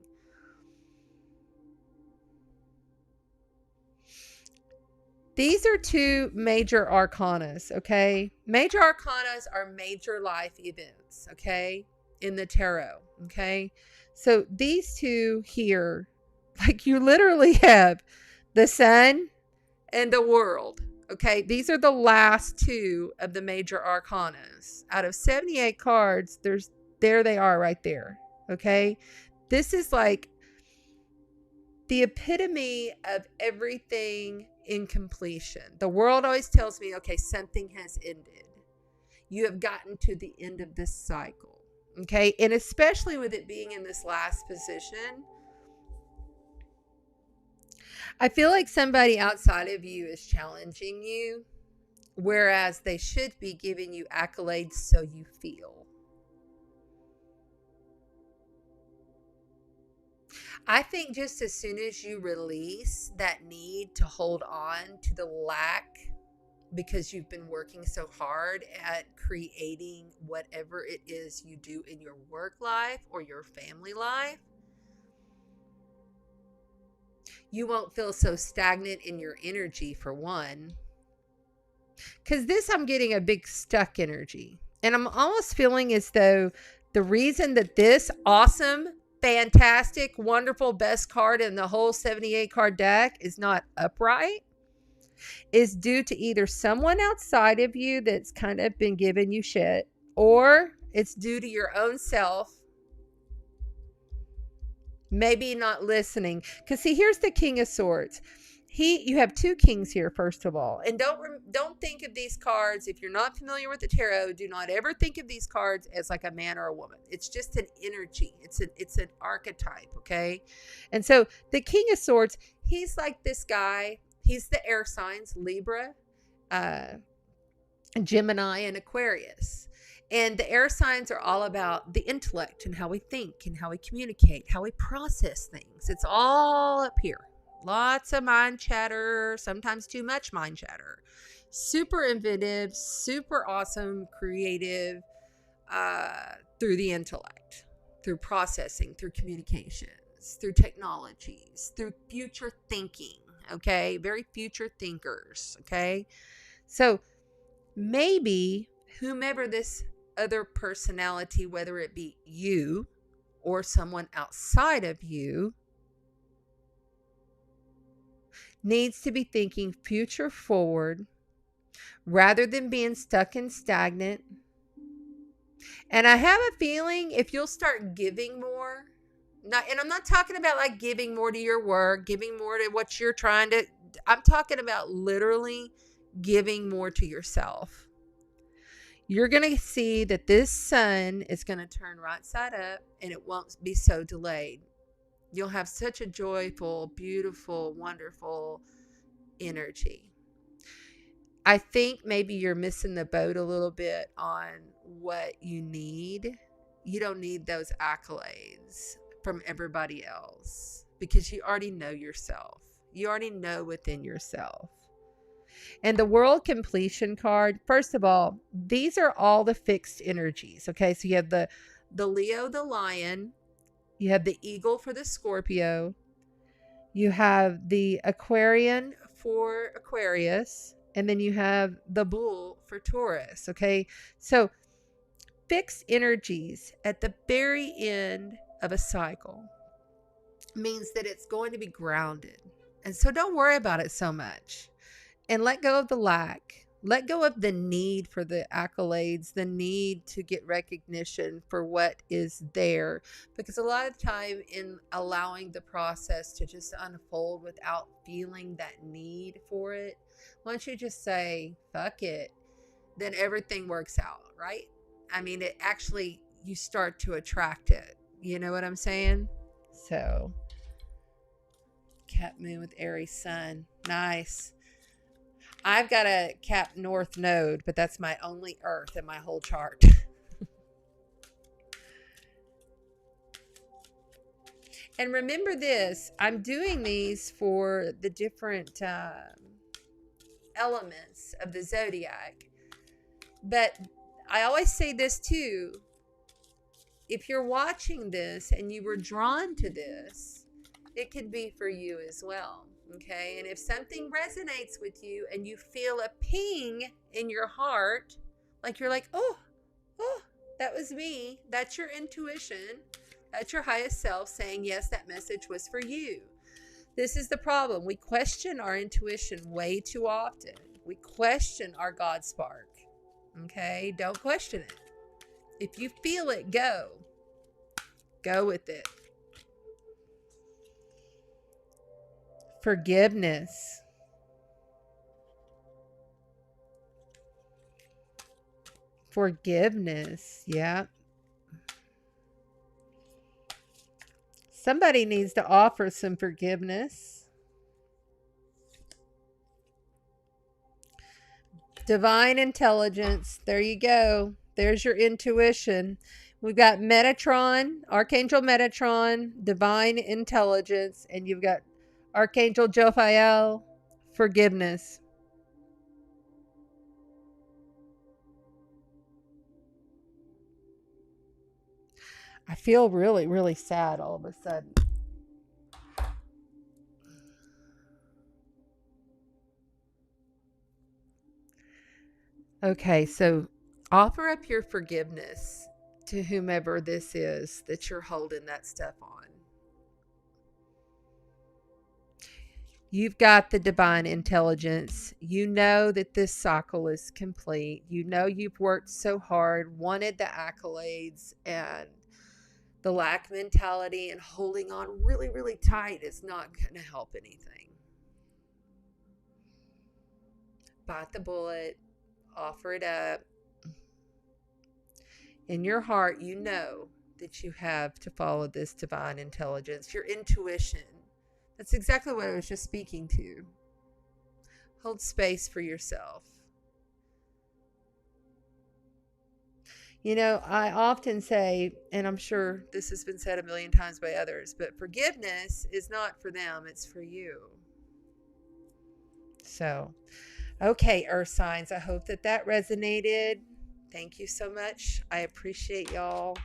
These are two major arcanas, okay? Major arcanas are major life events, okay? In the tarot, okay? So these two here, like, you literally have the sun, and the World. Okay, these are the last two of the major arcanas. Out of 78 cards, there they are right there. Okay, this is like the epitome of everything in completion. The World always tells me, okay, something has ended. You have gotten to the end of this cycle. Okay, and especially with it being in this last position, I feel like somebody outside of you is challenging you, whereas they should be giving you accolades so you feel. I think just as soon as you release that need to hold on to the lack because you've been working so hard at creating whatever it is you do in your work life or your family life, you won't feel so stagnant in your energy, for one. Because this, I'm getting a big stuck energy. And I'm almost feeling as though the reason that this awesome, fantastic, wonderful, best card in the whole 78 card deck is not upright is due to either someone outside of you that's kind of been giving you shit, or it's due to your own self maybe not listening. Because see, here's the King of Swords. You have two kings here, first of all. And don't think of these cards, if you're not familiar with the tarot, do not ever think of these cards as like a man or a woman. It's just an energy. It's an archetype, okay? And so the King of Swords, he's like this guy. He's the air signs, Libra, Gemini, and Aquarius. And the air signs are all about the intellect and how we think and how we communicate, how we process things. It's all up here. Lots of mind chatter, sometimes too much mind chatter. Super inventive, super awesome, creative, through the intellect, through processing, through communications, through technologies, through future thinking, okay? Very future thinkers, okay? So maybe whomever this other personality, whether it be you or someone outside of you, needs to be thinking future forward rather than being stuck and stagnant. And I have a feeling if you'll start giving more, and I'm not talking about like giving more to your work, giving more to what you're trying to, I'm talking about literally giving more to yourself. You're going to see that this sun is going to turn right side up and it won't be so delayed. You'll have such a joyful, beautiful, wonderful energy. I think maybe you're missing the boat a little bit on what you need. You don't need those accolades from everybody else because you already know yourself. You already know within yourself. And the World Completion card, first of all, these are all the fixed energies. Okay, so you have the Leo, the Lion. You have the Eagle for the Scorpio. You have the Aquarian for Aquarius. And then you have the Bull for Taurus. Okay, so fixed energies at the very end of a cycle means that it's going to be grounded. And so don't worry about it so much. And let go of the lack. Let go of the need for the accolades, the need to get recognition for what is there. Because a lot of time in allowing the process to just unfold without feeling that need for it, once you just say, fuck it, then everything works out, right? I mean, it actually, you start to attract it. You know what I'm saying? So, Cap Moon with Aries Sun. Nice. I've got a Cap North node, but that's my only Earth in my whole chart. And remember this, I'm doing these for the different elements of the zodiac. But I always say this too, if you're watching this and you were drawn to this, it could be for you as well. Okay, and if something resonates with you and you feel a ping in your heart, like you're like, oh, that was me. That's your intuition. That's your highest self saying, yes, that message was for you. This is the problem. We question our intuition way too often. We question our God spark. Okay? Don't question it. If you feel it, go. Go with it. Forgiveness. Forgiveness. Yeah. Somebody needs to offer some forgiveness. Divine intelligence. There you go. There's your intuition. We've got Metatron, Archangel Metatron, divine intelligence, and you've got Archangel Jophiel, forgiveness. I feel really, really sad all of a sudden. Okay, so offer up your forgiveness to whomever this is that you're holding that stuff on. You've got the divine intelligence. You know that this cycle is complete. You know you've worked so hard, wanted the accolades, and the lack mentality and holding on really, really tight is not going to help anything. Bite the bullet, offer it up. In your heart, you know that you have to follow this divine intelligence, your intuition. That's exactly what I was just speaking to. Hold space for yourself. You know, I often say, and I'm sure this has been said a million times by others, but forgiveness is not for them, it's for you. So, okay, Earth signs, I hope that that resonated. Thank you so much. I appreciate y'all.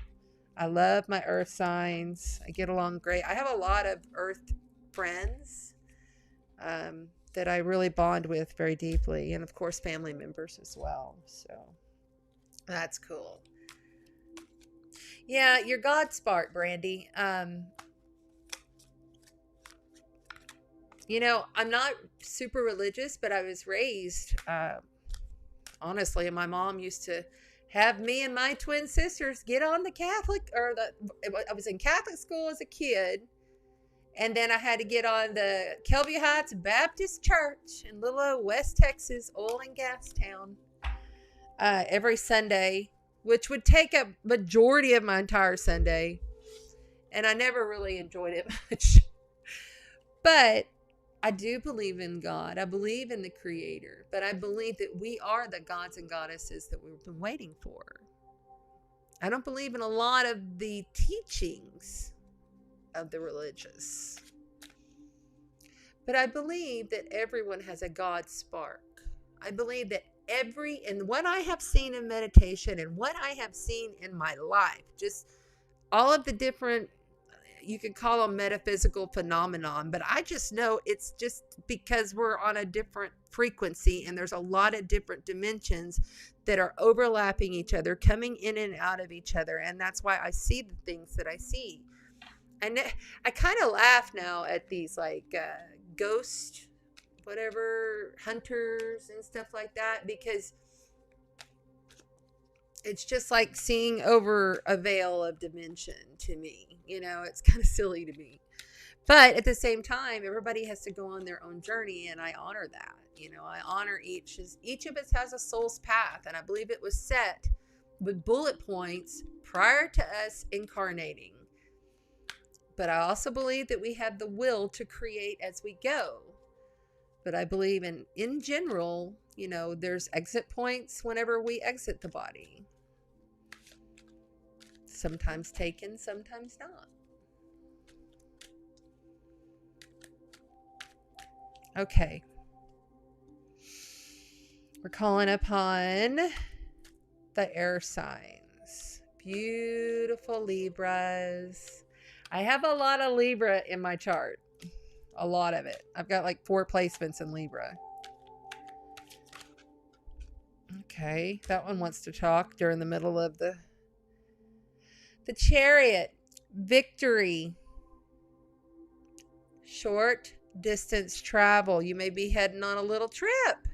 I love my Earth signs. I get along great. I have a lot of Earth friends that I really bond with very deeply, and of course, family members as well. So, that's cool. Yeah, your God spark, Brandy. You know, I'm not super religious, but I was raised, honestly, and my mom used to have me and my twin sisters get on the Catholic, I was in Catholic school as a kid, and then I had to get on the Kelvia Heights Baptist Church in little old West Texas, oil and gas town, every Sunday, which would take a majority of my entire Sunday. And I never really enjoyed it much. But I do believe in God. I believe in the Creator. But I believe that we are the gods and goddesses that we've been waiting for. I don't believe in a lot of the teachings of the religious. But I believe that everyone has a God spark. I believe that and what I have seen in meditation and what I have seen in my life, just all of the different, you could call them metaphysical phenomenon, but I just know it's just because we're on a different frequency and there's a lot of different dimensions that are overlapping each other, coming in and out of each other. And that's why I see the things that I see. And I kind of laugh now at these like ghost whatever hunters and stuff like that, because it's just like seeing over a veil of dimension to me. You know, it's kind of silly to me. But at the same time, everybody has to go on their own journey, and I honor that. You know, I honor each of us has a soul's path, and I believe it was set with bullet points prior to us incarnating. But I also believe that we have the will to create as we go. But I believe in general, you know, there's exit points whenever we exit the body. Sometimes taken, sometimes not. Okay. We're calling upon the air signs. Beautiful Libras. I have a lot of Libra in my chart. A lot of it. I've got like 4 placements in Libra. Okay, that one wants to talk during the middle of the Chariot. Victory. Short distance travel. You may be heading on a little trip.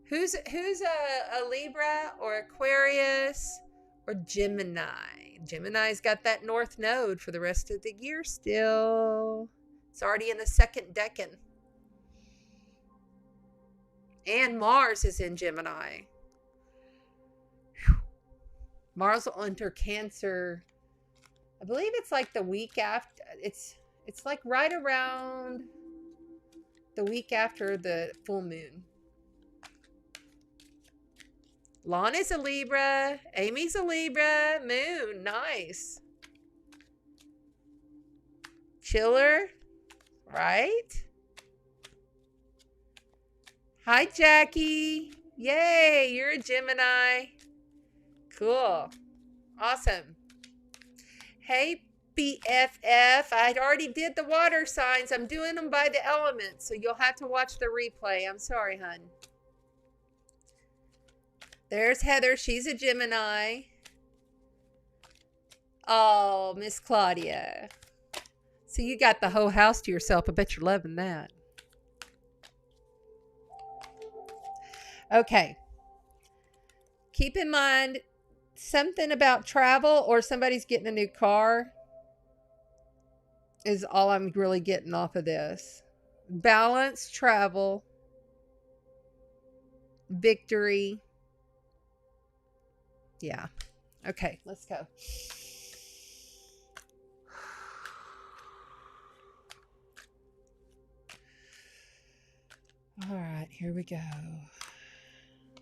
Who's a Libra or Aquarius or Gemini? Gemini's got that North Node for the rest of the year still. It's already in the second decan. And Mars is in Gemini. Whew. Mars will enter Cancer. I believe it's like the week after. It's like right around the week after the full moon. Lana's a Libra. Amy's a Libra. Moon. Nice. Chiller. Right? Hi, Jackie. Yay, you're a Gemini. Cool. Awesome. Hey, BFF. I already did the water signs. I'm doing them by the elements, so you'll have to watch the replay. I'm sorry, hun. There's Heather. She's a Gemini. Oh, Miss Claudia. So you got the whole house to yourself. I bet you're loving that. Okay. Keep in mind something about travel or somebody's getting a new car is all I'm really getting off of this. Balance, travel, victory. Yeah. Okay, let's go. All right, here we go.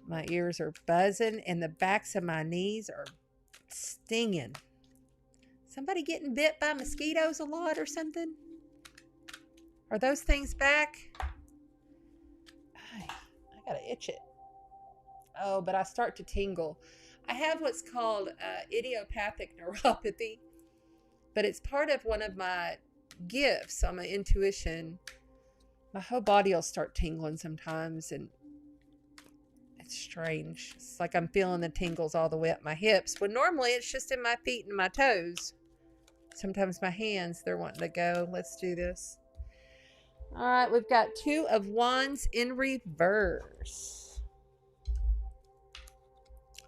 My ears are buzzing and the backs of my knees are stinging. Somebody getting bit by mosquitoes a lot or something? Are those things back? I gotta itch it. Oh, but I start to tingle. I have what's called idiopathic neuropathy, but it's part of one of my gifts on my intuition. My whole body will start tingling sometimes, and it's strange. It's like I'm feeling the tingles all the way up my hips, when normally it's just in my feet and my toes. Sometimes my hands, they're wanting to go. Let's do this. All right, we've got 2 of Wands in reverse.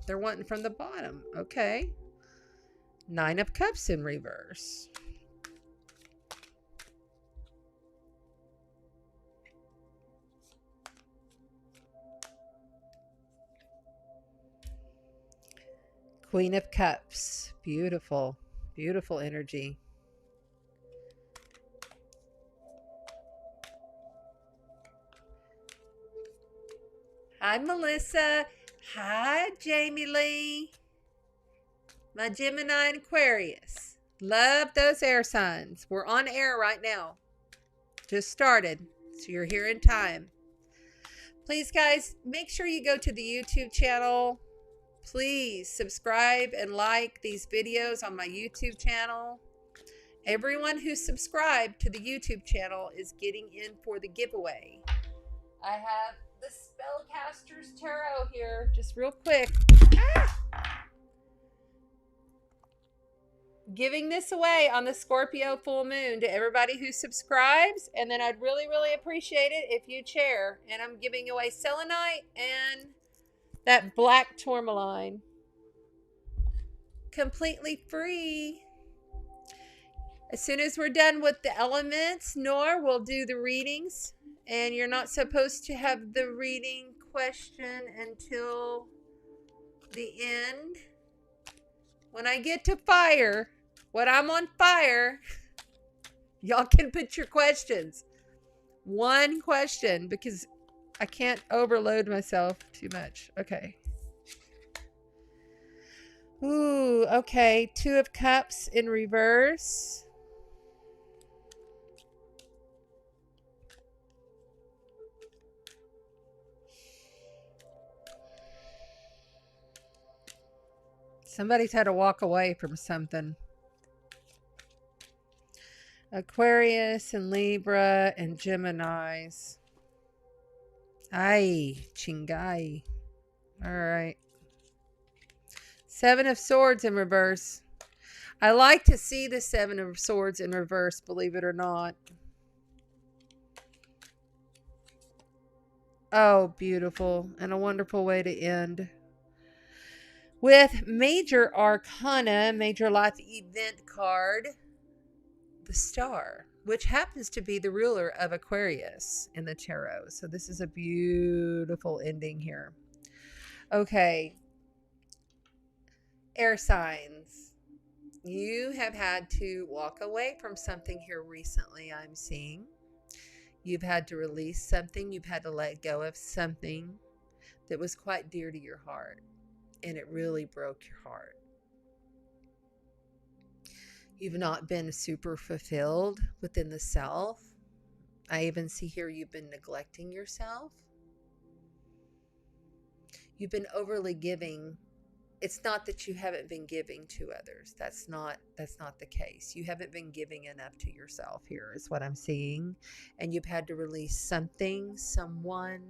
They're wanting from the bottom. Okay. 9 of Cups in reverse. Queen of Cups. Beautiful. Beautiful energy. Hi, Melissa. Hi, Jamie Lee. My Gemini and Aquarius. Love those air signs. We're on air right now. Just started, so you're here in time. Please, guys, make sure you go to the YouTube channel. Please subscribe and like these videos on my YouTube channel. Everyone who's subscribed to the YouTube channel is getting in for the giveaway. I have the Spellcaster's Tarot here, just real quick. Giving this away on the Scorpio full moon to everybody who subscribes, and then I'd really, really appreciate it if you share. And I'm giving away selenite and that black tourmaline, completely free. As soon as we're done with the elements, Nor will do the readings. And you're not supposed to have the reading question until the end. When I get to fire, when I'm on fire, y'all can put your questions. One question, because I can't overload myself too much. Okay. Ooh, okay. 2 of Cups in reverse. Somebody's had to walk away from something. Aquarius and Libra and Geminis. Ay, chingai. All right. 7 of Swords in reverse. I like to see the 7 of Swords in reverse, believe it or not. Oh, beautiful. And a wonderful way to end. With Major Arcana, Major Life Event card, the Star, which happens to be the ruler of Aquarius in the tarot. So this is a beautiful ending here. Okay, air signs. You have had to walk away from something here recently, I'm seeing. You've had to release something. You've had to let go of something that was quite dear to your heart, and it really broke your heart. You've not been super fulfilled within the self. I even see here you've been neglecting yourself. You've been overly giving. It's not that you haven't been giving to others. That's not the case. You haven't been giving enough to yourself here is what I'm seeing. And you've had to release something, someone.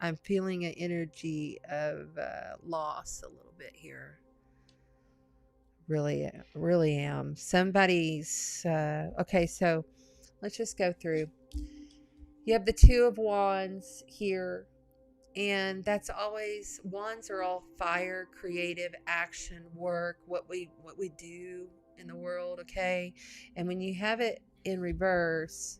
I'm feeling an energy of loss a little bit here. Really am. Somebody's okay, so let's just go through. You have the Two of Wands here, and that's always, wands are all fire, creative, action, work, what we do in the world, okay? And when you have it in reverse,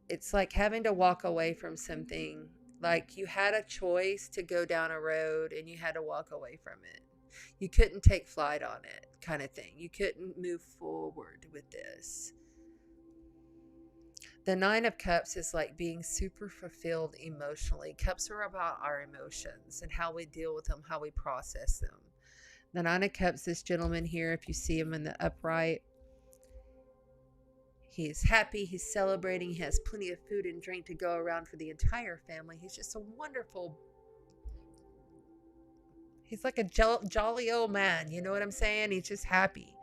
it's like having to walk away from something. Like you had a choice to go down a road and you had to walk away from it. You couldn't take flight on it, kind of thing. You couldn't move forward with this. The Nine of Cups is like being super fulfilled emotionally. Cups are about our emotions and how we deal with them, how we process them. The Nine of Cups, this gentleman here, if you see him in the upright, he's happy, he's celebrating, he has plenty of food and drink to go around for the entire family. He's just a wonderful, he's like a jolly old man, you know what I'm saying? He's just happy.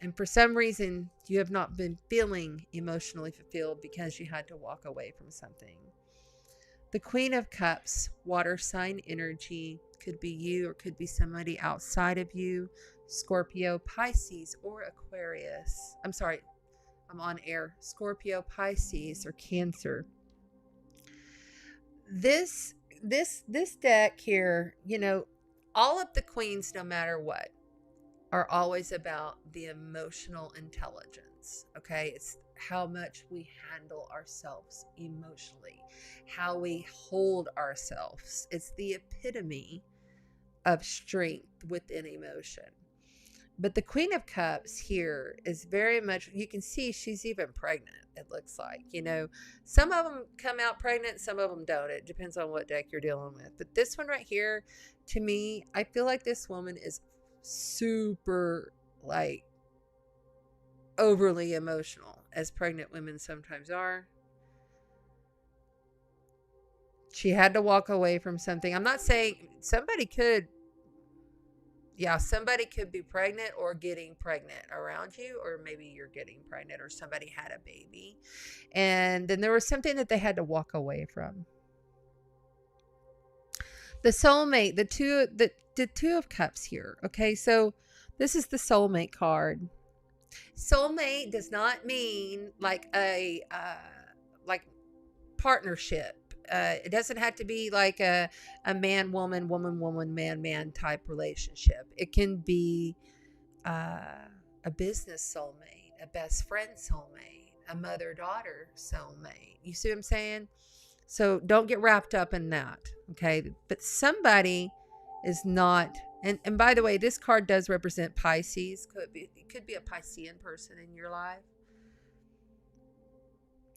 And for some reason, you have not been feeling emotionally fulfilled because you had to walk away from something. The Queen of Cups, water sign energy, could be you or could be somebody outside of you. Scorpio, Pisces, or Aquarius. I'm sorry, I'm on air. Scorpio, Pisces, or Cancer. This deck here, you know, all of the queens, no matter what, are always about the emotional intelligence. Okay, it's how much we handle ourselves emotionally, how we hold ourselves. It's the epitome of strength within emotion. But the Queen of Cups here is very much, you can see she's even pregnant, it looks like. You know, some of them come out pregnant, some of them don't. It depends on what deck you're dealing with. But this one right here, to me, I feel like this woman is super, like, overly emotional, as pregnant women sometimes are. She had to walk away from something. I'm not saying somebody could be pregnant or getting pregnant around you, or maybe you're getting pregnant or somebody had a baby. And then there was something that they had to walk away from. The soulmate, the Two of Cups here. Okay, so this is the soulmate card. Soulmate does not mean like a like partnership. It doesn't have to be like a man woman woman woman man man type relationship. It can be a business soulmate, a best friend soulmate, a mother daughter soulmate. You see what I'm saying? So don't get wrapped up in that. Okay, but somebody is not. And by the way, this card does represent Pisces. It could be a Piscean person in your life.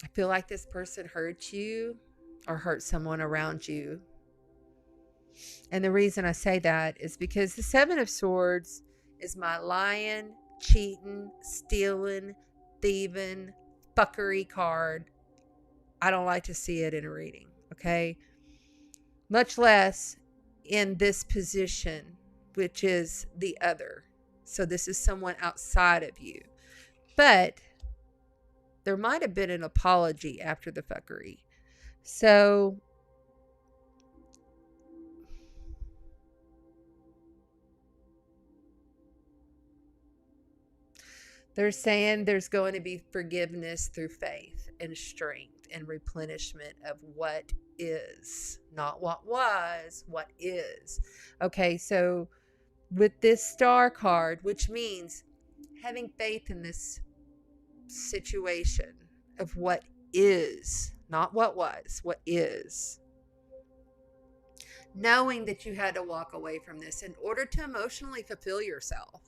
I feel like this person hurt you or hurt someone around you. And the reason I say that is because the Seven of Swords is my lying, cheating, stealing, thieving, fuckery card. I don't like to see it in a reading, okay? Much less in this position, which is the other. So this is someone outside of you. But there might have been an apology after the fuckery. So they're saying there's going to be forgiveness through faith and strength. growth and replenishment of what is, not what was, what is. Okay, so with this star card, which means having faith in this situation of what is, not what was, what is. Knowing that you had to walk away from this in order to emotionally fulfill yourself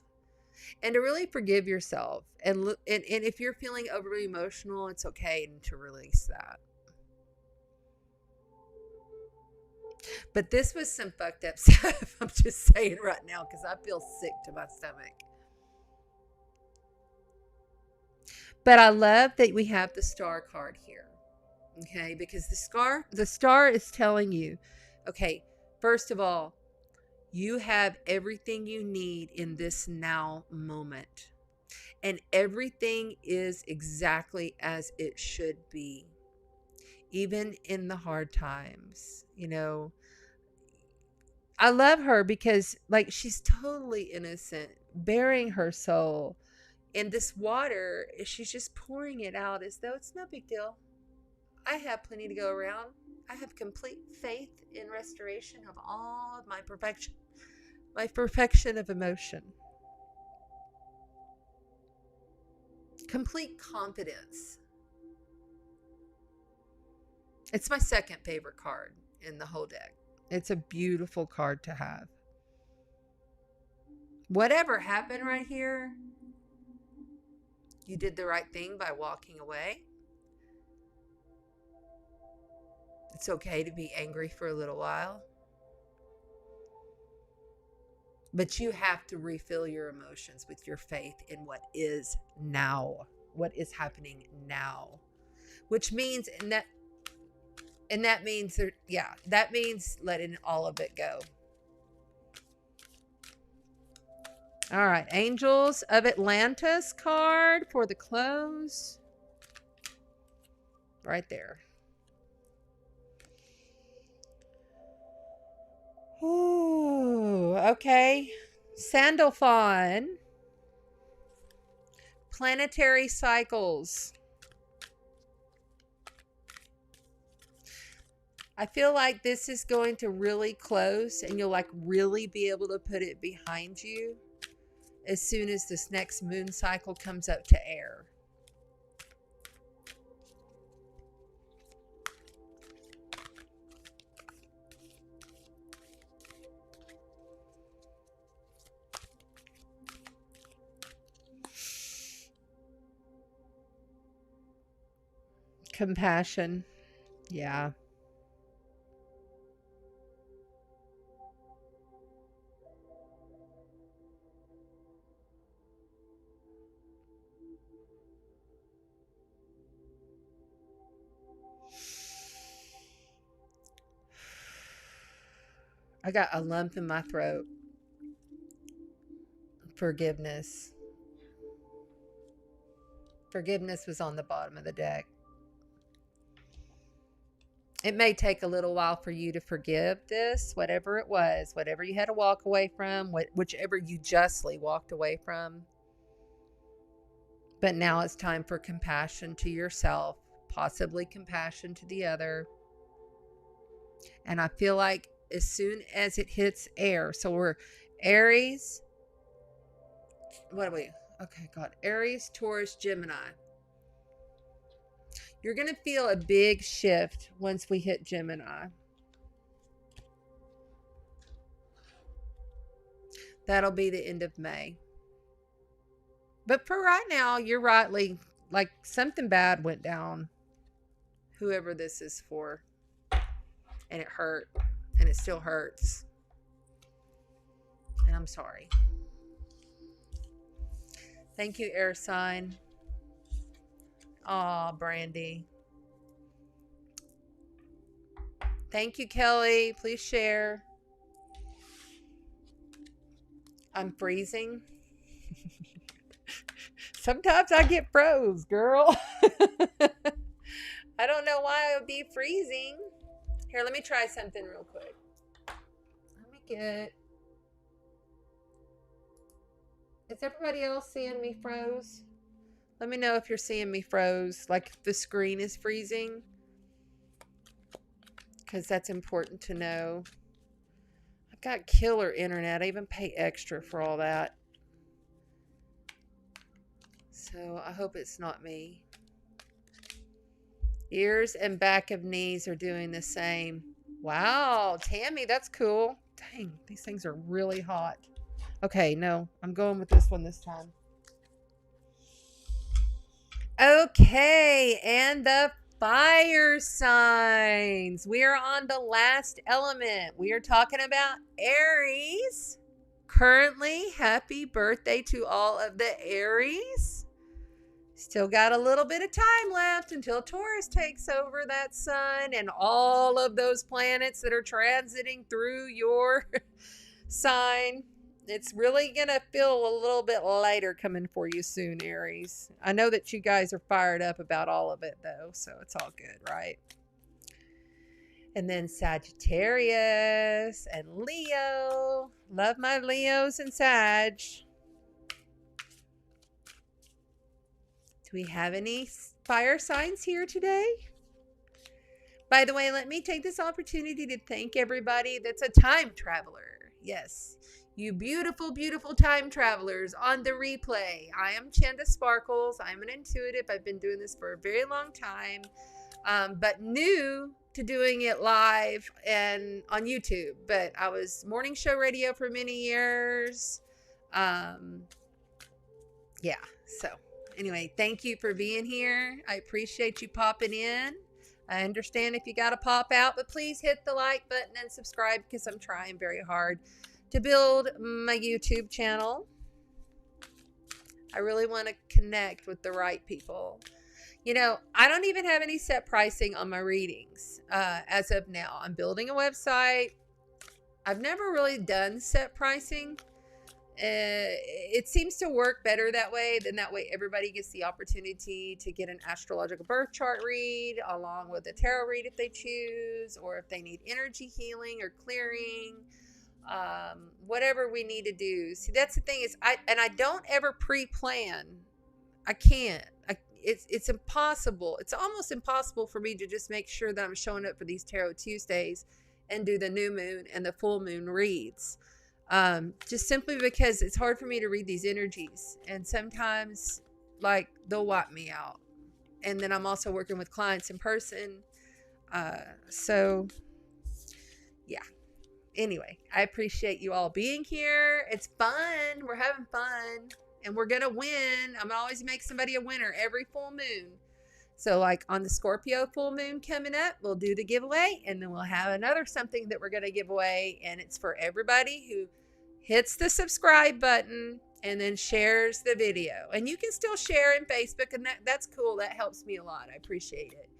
and to really forgive yourself. And if you're feeling overly emotional, it's okay to release that. But this was some fucked up stuff. I'm just saying right now because I feel sick to my stomach. But I love that we have the star card here. Okay, because the star is telling you, okay, first of all, you have everything you need in this now moment. And everything is exactly as it should be. Even in the hard times, I love her because like she's totally innocent, bearing her soul. And this water, she's just pouring it out as though it's no big deal. I have plenty to go around. I have complete faith in restoration of all of my perfection of emotion. Complete confidence. It's my second favorite card in the whole deck. It's a beautiful card to have. Whatever happened right here, you did the right thing by walking away. It's okay to be angry for a little while. But you have to refill your emotions with your faith in what is now, what is happening now. Which means, that means letting all of it go. All right, Angels of Atlantis card for the close. Right there. Ooh, okay. Sandalphon. Planetary cycles. I feel like this is going to really close and you'll like really be able to put it behind you as soon as this next moon cycle comes up to air. Compassion. Yeah. I got a lump in my throat. Forgiveness. Forgiveness was on the bottom of the deck. It may take a little while for you to forgive this, whatever it was, whatever you had to walk away from, whichever you justly walked away from. But now it's time for compassion to yourself, possibly compassion to the other. And I feel like as soon as it hits air, so we're Aries. What are we? Okay, God. Aries, Taurus, Gemini. You're going to feel a big shift once we hit Gemini. That'll be the end of May. But for right now, you're rightly, like something bad went down. Whoever this is for. And it hurt. And it still hurts. And I'm sorry. Thank you, air sign. Aw, Brandy. Thank you, Kelly. Please share. I'm freezing. Sometimes I get froze, girl. I don't know why I would be freezing. Here, let me try something real quick. Let me get... Is everybody else seeing me froze? Let me know if you're seeing me froze, like if the screen is freezing, because that's important to know. I've got killer internet. I even pay extra for all that. So I hope it's not me. Ears and back of knees are doing the same. Wow, Tammy, that's cool. Dang, these things are really hot. Okay, no, I'm going with this one this time. Okay, and the fire signs. We are on the last element. We are talking about Aries. Currently, happy birthday to all of the Aries. Still got a little bit of time left until Taurus takes over that sun and all of those planets that are transiting through your sign. It's really going to feel a little bit lighter coming for you soon, Aries. I know that you guys are fired up about all of it, though, so it's all good, right? And then Sagittarius and Leo. Love my Leos and Sag. Do we have any fire signs here today? By the way, let me take this opportunity to thank everybody that's a time traveler. Yes, you beautiful, beautiful time travelers on the replay. I am Chanda Sparkles. I'm an intuitive. I've been doing this for a very long time, but new to doing it live and on YouTube. But I was morning show radio for many years. Yeah, so anyway, thank you for being here. I appreciate you popping in. I understand if you got to pop out, but please hit the like button and subscribe because I'm trying very hard to build my YouTube channel. I really want to connect with the right people. You know, I don't even have any set pricing on my readings as of now. I'm building a website. I've never really done set pricing. It seems to work better that way. Then that way everybody gets the opportunity to get an astrological birth chart read along with a tarot read if they choose, or if they need energy healing or clearing, whatever we need to do. See, that's the thing is I don't ever pre-plan. I can't. It's impossible. It's almost impossible for me to just make sure that I'm showing up for these Tarot Tuesdays and do the new moon and the full moon reads. Just simply because it's hard for me to read these energies, and sometimes like they'll wipe me out, and then I'm also working with clients in person. So yeah, anyway, I appreciate you all being here. It's fun. We're having fun, and we're gonna win. I'm gonna always make somebody a winner every full moon. So like on the Scorpio full moon coming up, we'll do the giveaway, and then we'll have another something that we're going to give away. And it's for everybody who hits the subscribe button and then shares the video. And you can still share in Facebook, and that's cool. That helps me a lot. I appreciate it.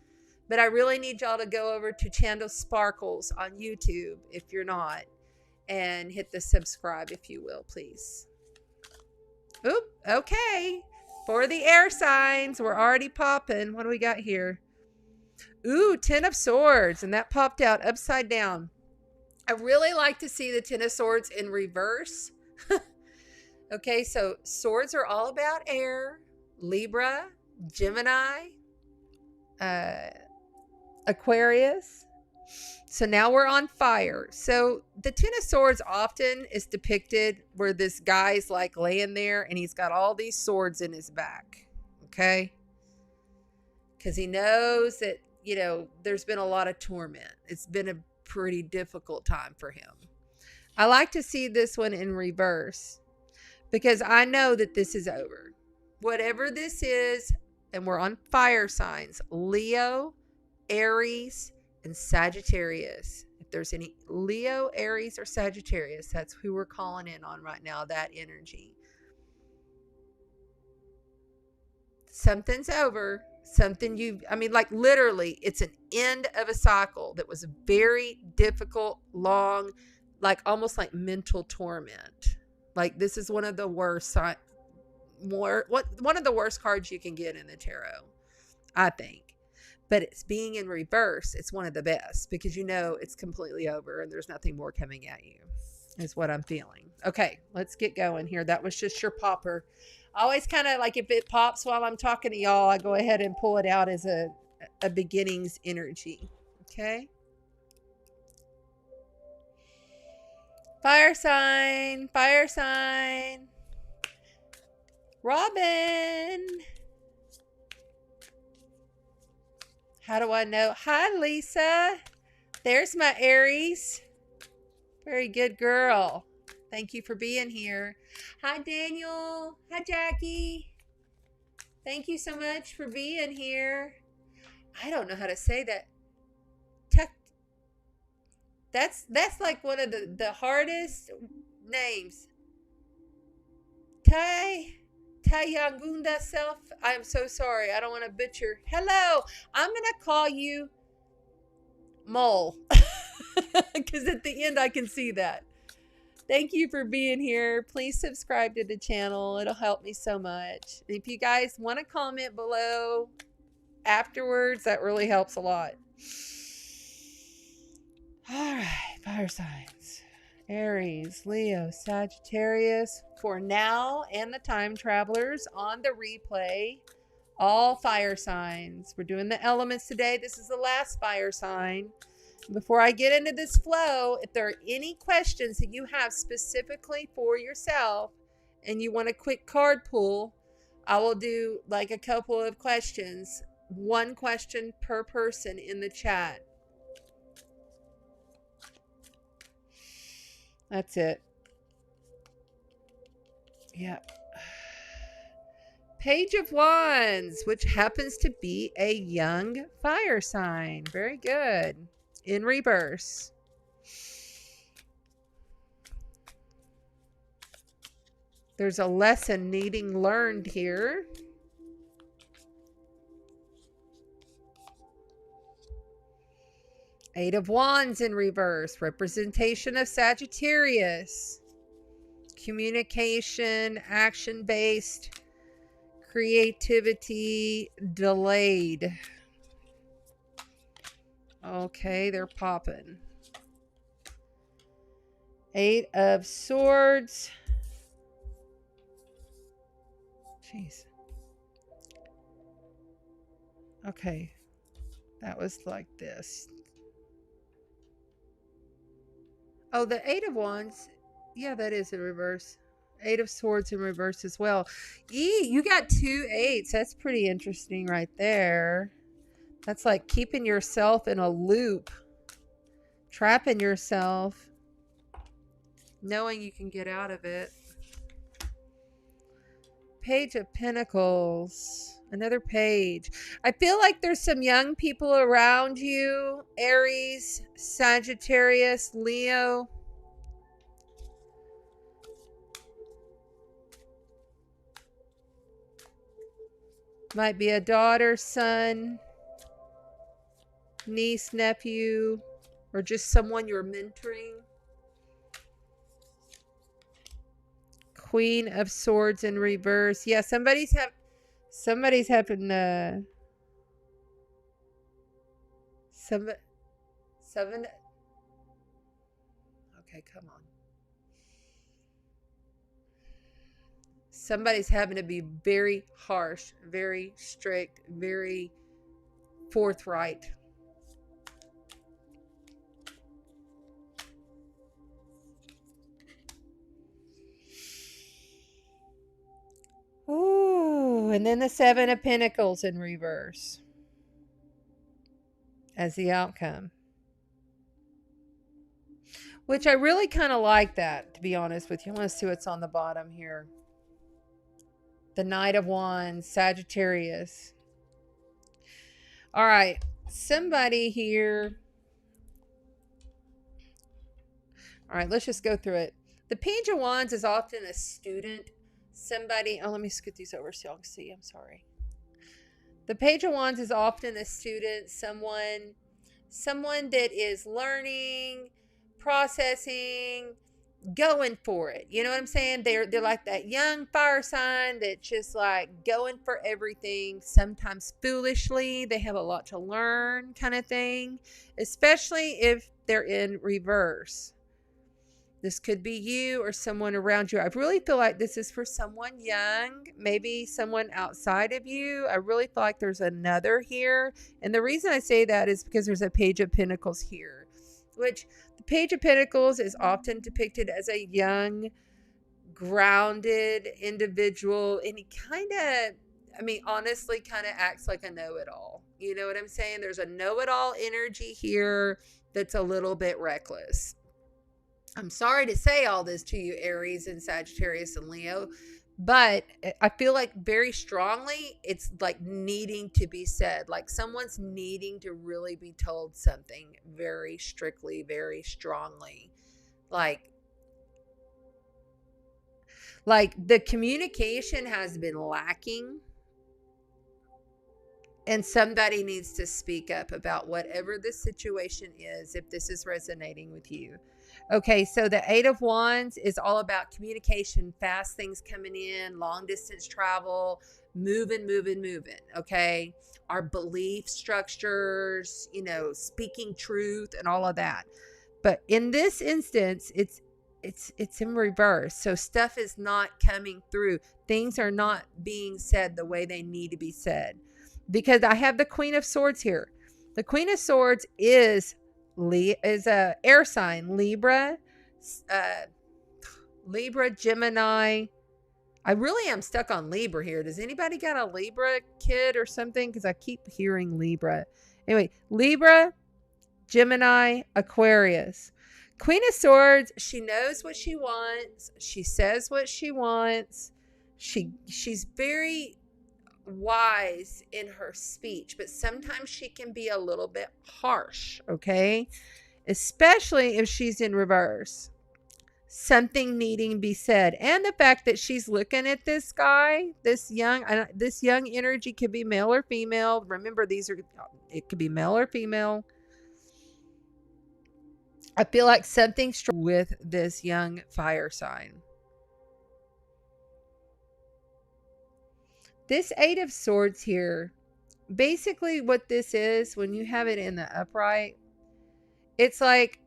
But I really need y'all to go over to Chanda Sparkles on YouTube if you're not, and hit the subscribe if you will, please. Oop, okay. For the air signs, we're already popping. What do we got here? Ooh, 10 of Swords. And that popped out upside down. I really like to see the 10 of Swords in reverse. Okay, so swords are all about air. Libra, Gemini, Aquarius. So now we're on fire. So the 10 of Swords often is depicted where this guy's like laying there and he's got all these swords in his back. Okay. Because he knows that, you know, there's been a lot of torment. It's been a pretty difficult time for him. I like to see this one in reverse because I know that this is over. Whatever this is, and we're on fire signs, Leo, Aries, and Sagittarius. If there's any Leo, Aries, or Sagittarius, that's who we're calling in on right now, that energy. Something's over. Something like literally, it's an end of a cycle that was very difficult, long, like almost like mental torment. Like this is one of the worst, one of the worst cards you can get in the tarot, I think. But it's being in reverse. It's one of the best because you know it's completely over and there's nothing more coming at you is what I'm feeling. Okay, let's get going here. That was just your popper. I always kind of like, if it pops while I'm talking to y'all, I go ahead and pull it out as a beginnings energy. Okay. Fire sign, fire sign. Robin. How do I know? Hi, Lisa. There's my Aries. Very good girl. Thank you for being here. Hi, Daniel. Hi, Jackie. Thank you so much for being here. I don't know how to say that. That's like one of the hardest names. Tayangunda self. I'm so sorry. I don't want to butcher. Hello. I'm gonna call you Mole. Because at the end I can see that. Thank you for being here. Please subscribe to the channel. It'll help me so much. And if you guys want to comment below afterwards, that really helps a lot. All right, fire signs. Aries, Leo, Sagittarius. For now, and the time travelers on the replay, all fire signs. We're doing the elements today. This is the last fire sign. Before I get into this flow, if there are any questions that you have specifically for yourself and you want a quick card pull, I will do like a couple of questions. One question per person in the chat. That's it. Yep. Page of Wands, which happens to be a young fire sign. Very good. In reverse. There's a lesson needing learned here. Eight of Wands in reverse. Representation of Sagittarius. Communication, action-based, creativity, delayed. Okay, they're popping. Eight of Swords. Jeez. Okay. That was like this. Oh, the Eight of Wands. Yeah, that is in reverse. Eight of Swords in reverse as well. You got 2 8s. That's pretty interesting right there. That's like keeping yourself in a loop. Trapping yourself. Knowing you can get out of it. Page of Pentacles. Another page. I feel like there's some young people around you. Aries, Sagittarius, Leo. Might be a daughter, son, niece, nephew, or just someone you're mentoring. Queen of Swords in reverse. Yeah, somebody's having seven. Okay, come on. Somebody's having to be very harsh, very strict, very forthright. Ooh, and then the Seven of Pentacles in reverse as the outcome. Which I really kind of like that, to be honest with you. I want to see what's on the bottom here. The Knight of Wands, Sagittarius. All right, somebody here. All right, let's just go through it. The Page of Wands is often a student. Somebody, oh, let me scoot these over so y'all can see. I'm sorry. The Page of Wands is often a student, someone that is learning, processing, going for it. You know what I'm saying? They're like that young fire sign that's just like going for everything, sometimes foolishly. They have a lot to learn kind of thing, especially if they're in reverse. This could be you or someone around you. I really feel like this is for someone young, maybe someone outside of you. I really feel like there's another here. And the reason I say that is because there's a Page of Pentacles here, which the Page of Pentacles is often depicted as a young, grounded individual. And he kind of, I mean, honestly, kind of acts like a know-it-all. You know what I'm saying? There's a know-it-all energy here that's a little bit reckless. I'm sorry to say all this to you, Aries and Sagittarius and Leo, but I feel like very strongly it's like needing to be said. Like someone's needing to really be told something very strictly, very strongly. Like the communication has been lacking. And somebody needs to speak up about whatever the situation is, if this is resonating with you. Okay, so the Eight of Wands is all about communication, fast things coming in, long distance travel, moving. Okay, our belief structures, speaking truth and all of that. But in this instance, it's in reverse. So stuff is not coming through. Things are not being said the way they need to be said. Because I have the Queen of Swords here. The Queen of Swords is a air sign, Libra, Gemini. I really am stuck on Libra here. Does anybody got a Libra kid or something? Because I keep hearing Libra. Anyway, Libra, Gemini, Aquarius. Queen of Swords, she knows what she wants. She says what she wants. She's very wise in her speech, but sometimes she can be a little bit harsh, okay? Especially if she's in reverse. Something needing to be said. And the fact that she's looking at this guy, this young energy could be male or female. Remember, it could be male or female. I feel like something's with this young fire sign. This Eight of Swords here, basically what this is, when you have it in the upright, it's like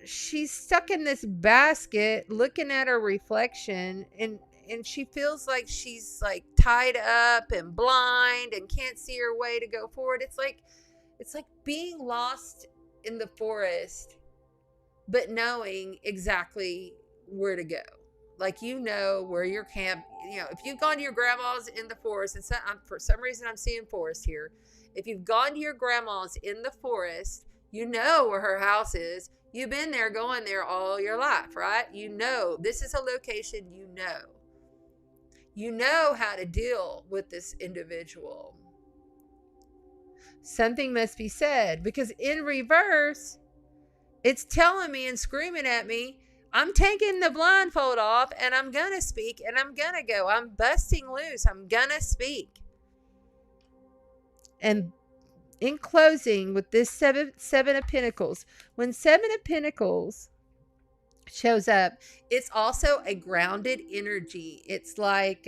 she's stuck in this basket looking at her reflection, and she feels like she's like tied up and blind and can't see her way to go forward. It's like being lost in the forest, but knowing exactly where to go. Like, where your camp, if you've gone to your grandma's in the forest, and for some reason I'm seeing forest here. If you've gone to your grandma's in the forest, you know where her house is. You've been there, going there all your life, right? This is a location You know how to deal with this individual. Something must be said, because in reverse, it's telling me and screaming at me, I'm taking the blindfold off and I'm going to speak and I'm going to go. I'm busting loose. I'm going to speak. And in closing with this seven of Pentacles, when Seven of Pentacles shows up, it's also a grounded energy. It's like,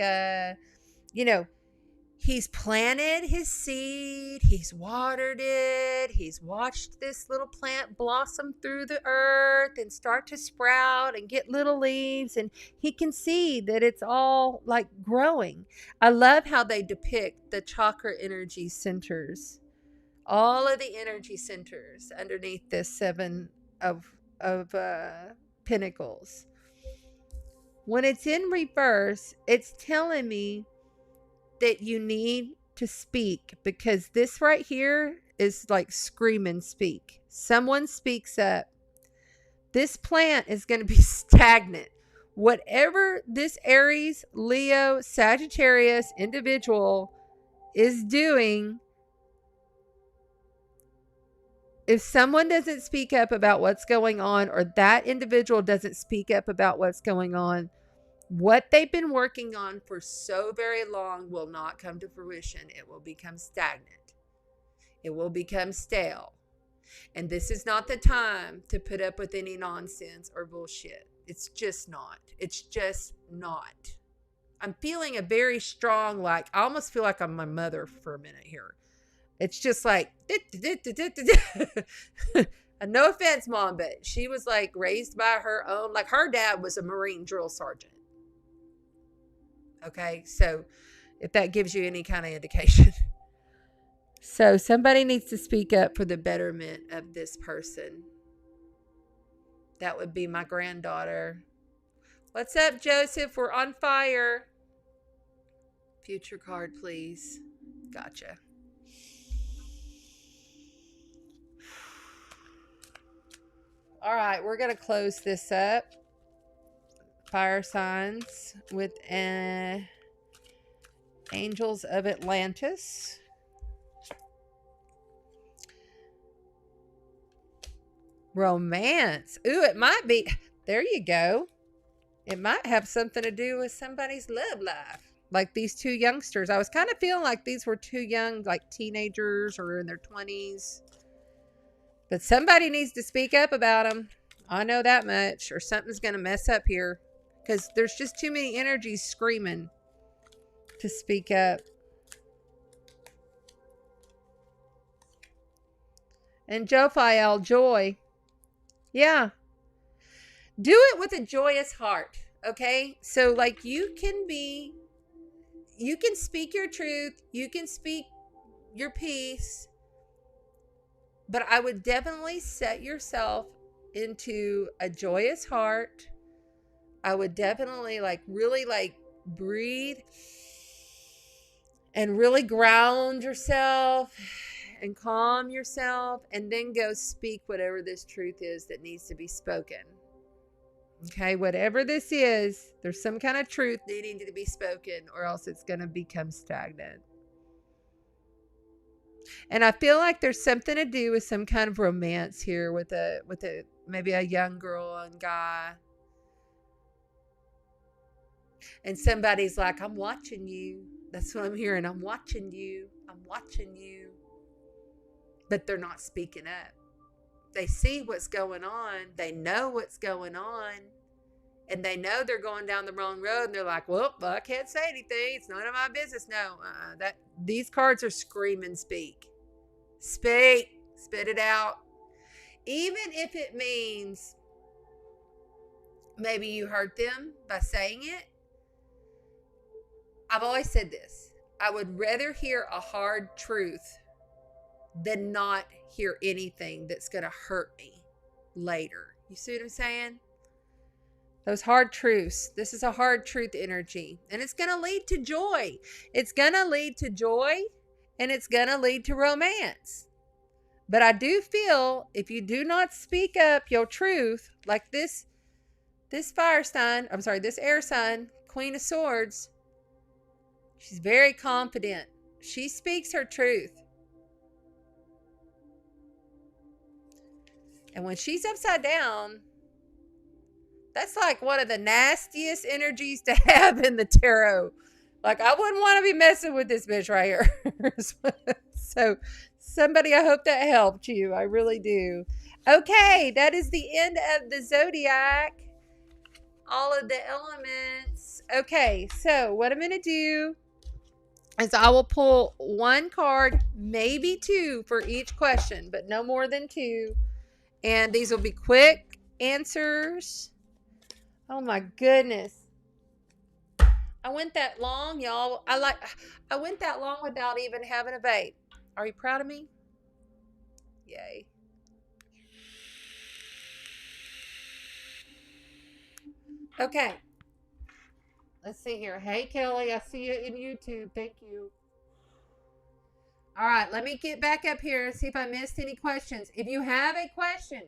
he's planted his seed, he's watered it, he's watched this little plant blossom through the earth and start to sprout and get little leaves, and he can see that it's all like growing. I love how they depict the chakra energy centers, all of the energy centers underneath this Seven of Pentacles. When it's in reverse, it's telling me that you need to speak, because this right here is like screaming speak. Someone speaks up. This plant is going to be stagnant. Whatever this Aries, Leo, Sagittarius individual is doing, if someone doesn't speak up about what's going on, or that individual doesn't speak up about what's going on, what they've been working on for so very long will not come to fruition. It will become stagnant. It will become stale. And this is not the time to put up with any nonsense or bullshit. It's just not. It's just not. I'm feeling a very strong, I almost feel like I'm my mother for a minute here. It's just like, No offense, Mom, but she was like raised by her own, like her dad was a Marine drill sergeant. Okay, so if that gives you any kind of indication. So somebody needs to speak up for the betterment of this person. That would be my granddaughter. What's up, Joseph? We're on fire. Future card, please. Gotcha. All right, we're going to close this up. Fire signs with Angels of Atlantis. Romance. Ooh, it might be. There you go. It might have something to do with somebody's love life. Like these two youngsters. I was kind of feeling like these were two young, like teenagers or in their 20s. But somebody needs to speak up about them. I know that much. Or something's going to mess up here. Because there's just too many energies screaming to speak up. And Jophiel, joy. Yeah. Do it with a joyous heart. Okay? So like you can speak your truth. You can speak your peace. But I would definitely set yourself into a joyous heart. I would definitely really breathe and really ground yourself and calm yourself, and then go speak whatever this truth is that needs to be spoken. Okay, whatever this is, there's some kind of truth needing to be spoken, or else it's going to become stagnant. And I feel like there's something to do with some kind of romance here with a maybe a young girl and guy. And somebody's like, I'm watching you. That's what I'm hearing. I'm watching you. I'm watching you. But they're not speaking up. They see what's going on. They know what's going on. And they know they're going down the wrong road. And they're like, well, I can't say anything. It's none of my business. No, these cards are screaming, speak. Speak. Spit it out. Even if it means maybe you hurt them by saying it. I've always said this. I would rather hear a hard truth than not hear anything that's going to hurt me later. You see what I'm saying? Those hard truths. This is a hard truth energy. And it's going to lead to joy. It's going to lead to joy. And it's going to lead to romance. But I do feel if you do not speak up your truth, like this fire sign, this air sign, Queen of Swords, she's very confident. She speaks her truth. And when she's upside down, that's like one of the nastiest energies to have in the tarot. Like, I wouldn't want to be messing with this bitch right here. So, somebody, I hope that helped you. I really do. Okay, that is the end of the zodiac. All of the elements. Okay, so what I'm going to do is I will pull one card, maybe two for each question, but no more than two. And these will be quick answers. Oh my goodness. I went that long, y'all. I went that long without even having a vape. Are you proud of me? Yay. Okay. Let's see here. Hey, Kelly, I see you in YouTube. Thank you. All right, let me get back up here and see if I missed any questions. If you have a question,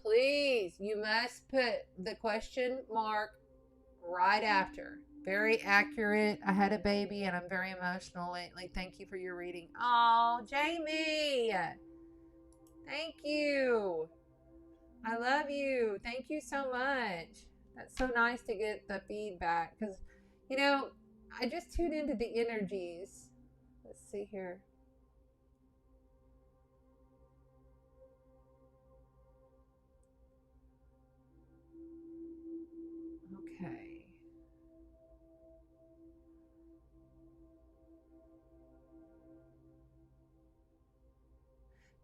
please, you must put the question mark right after. Very accurate. I had a baby and I'm very emotional lately. Thank you for your reading. Oh, Jamie. Thank you. I love you. Thank you so much. That's so nice to get the feedback because, I just tune into the energies. Let's see here. Okay.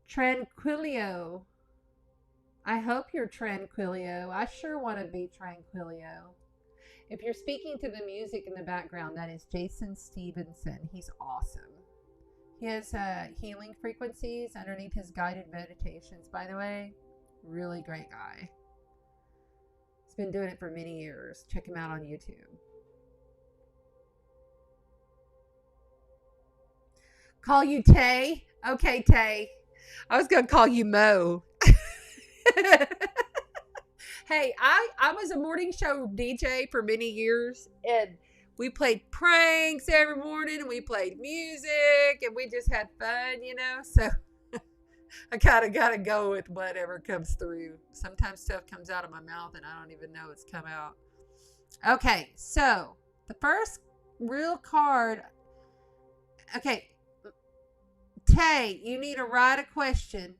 Tranquilio. I hope you're Tranquilio. I sure want to be Tranquilio. If you're speaking to the music in the background, that is Jason Stevenson. He's awesome. He has healing frequencies underneath his guided meditations, by the way. Really great guy. He's been doing it for many years. Check him out on YouTube. Call you Tay? Okay, Tay. I was going to call you Mo. Hey, I was a morning show DJ for many years, and we played pranks every morning, and we played music, and we just had fun, you know? So I kind of got to go with whatever comes through. Sometimes stuff comes out of my mouth, and I don't even know it's come out. Okay, so the first real card. Okay, Tay, you need to write a question.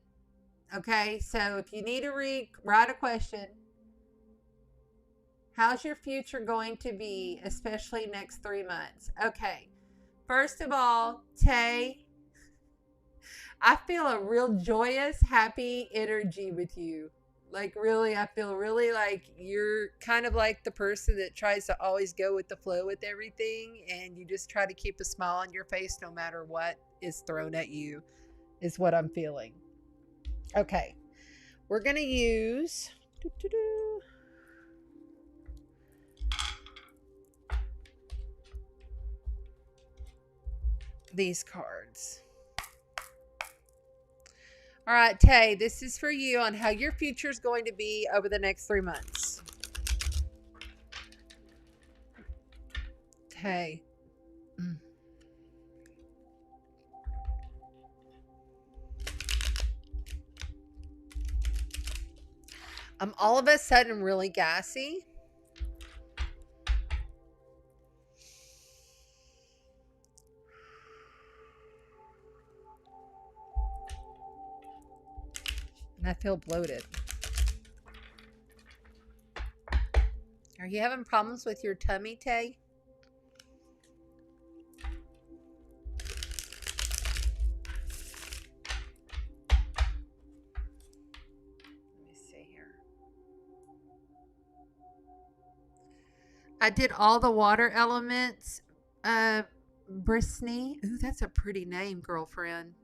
Okay, so if you need to write a question. How's your future going to be, especially next 3 months? Okay, first of all, Tay, I feel a real joyous, happy energy with you. Like, really, I feel really like you're kind of like the person that tries to always go with the flow with everything, and you just try to keep a smile on your face no matter what is thrown at you, is what I'm feeling. Okay, we're going to use these cards. All right, Tay, this is for you on how your future is going to be over the next 3 months. Tay. I'm all of a sudden really gassy. And I feel bloated. Are you having problems with your tummy, Tay? Let me see here. I did all the water elements. Brittany. Ooh, that's a pretty name, girlfriend.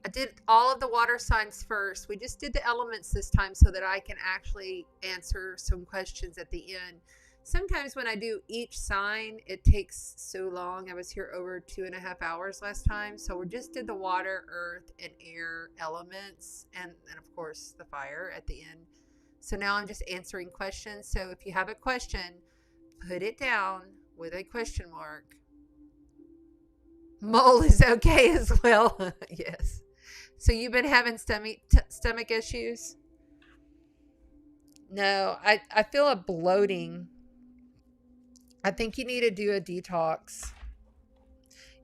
I did all of the water signs first. We just did the elements this time so that I can actually answer some questions at the end. Sometimes when I do each sign, it takes so long. I was here over 2.5 hours last time. So we just did the water, earth, and air elements, and of course the fire at the end. So now I'm just answering questions. So if you have a question, put it down with a question mark. Mole is okay as well. Yes. So you've been having stomach issues? No, I feel a bloating. I think you need to do a detox.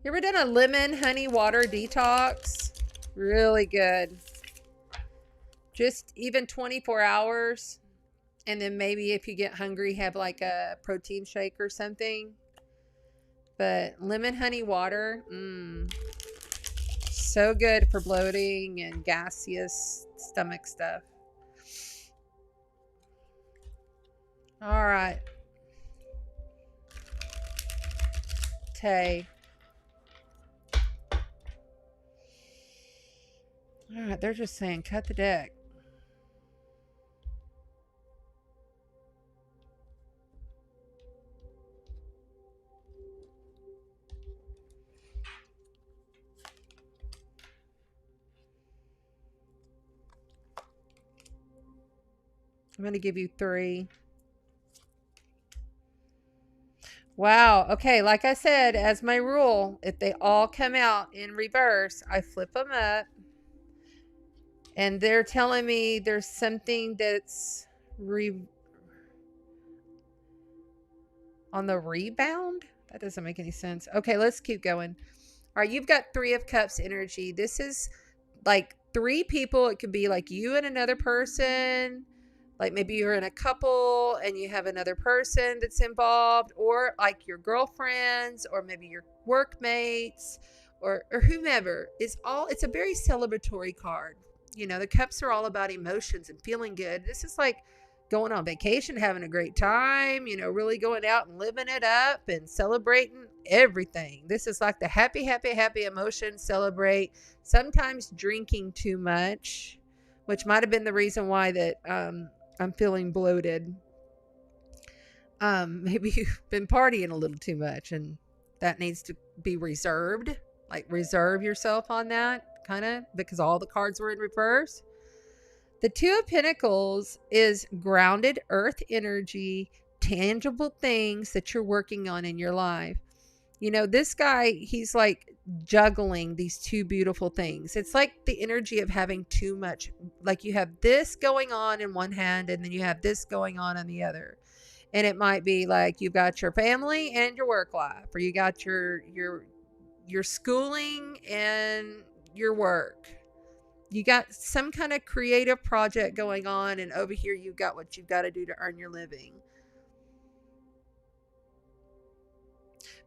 You ever done a lemon honey water detox? Really good. Just even 24 hours. And then maybe if you get hungry, have like a protein shake or something. But lemon honey water, so good for bloating and gaseous stomach stuff. All right. Tay. All right, they're just saying cut the deck. I'm going to give you 3. Wow. Okay. Like I said, as my rule, if they all come out in reverse, I flip them up. And they're telling me there's something that's on the rebound. That doesn't make any sense. Okay, let's keep going. All right, you've got 3 of Cups energy. This is like 3 people. It could be like you and another person. Like maybe you're in a couple and you have another person that's involved, or like your girlfriends, or maybe your workmates, or whomever. It's a very celebratory card. You know, the cups are all about emotions and feeling good. This is like going on vacation, having a great time, you know, really going out and living it up and celebrating everything. This is like the happy, happy, happy emotion, celebrate. Sometimes drinking too much, which might have been the reason why that I'm feeling bloated. Maybe you've been partying a little too much, and that needs to be reserved. Like, reserve yourself on that, kind of, because all the cards were in reverse. The Two of Pentacles is grounded earth energy, tangible things that you're working on in your life. You know, this guy, he's like juggling these two beautiful things. It's like the energy of having too much. Like, you have this going on in one hand, and then you have this going on the other. And it might be like you've got your family and your work life, or you got your schooling and your work. You got some kind of creative project going on, and over here you've got what you've got to do to earn your living.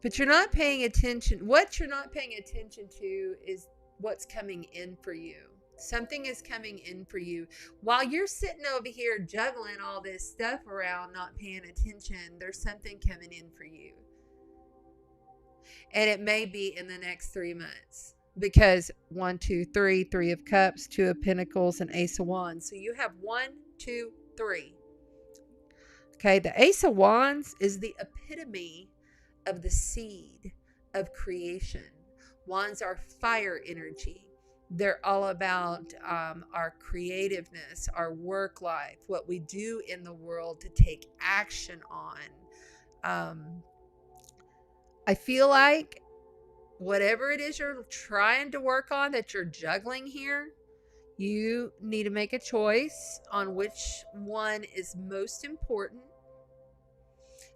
But you're not paying attention. What you're not paying attention to is what's coming in for you. Something is coming in for you. While you're sitting over here juggling all this stuff around, not paying attention, there's something coming in for you. And it may be in the next 3 months. Because 1, 2, 3, 3 of Cups, 2 of Pentacles, and Ace of Wands. So you have 1, 2, 3. Okay, the Ace of Wands is the epitome of the seed of creation. Wands are fire energy. They're all about our creativeness, our work life, what we do in the world to take action on. I feel like whatever it is you're trying to work on that you're juggling here, you need to make a choice on which one is most important.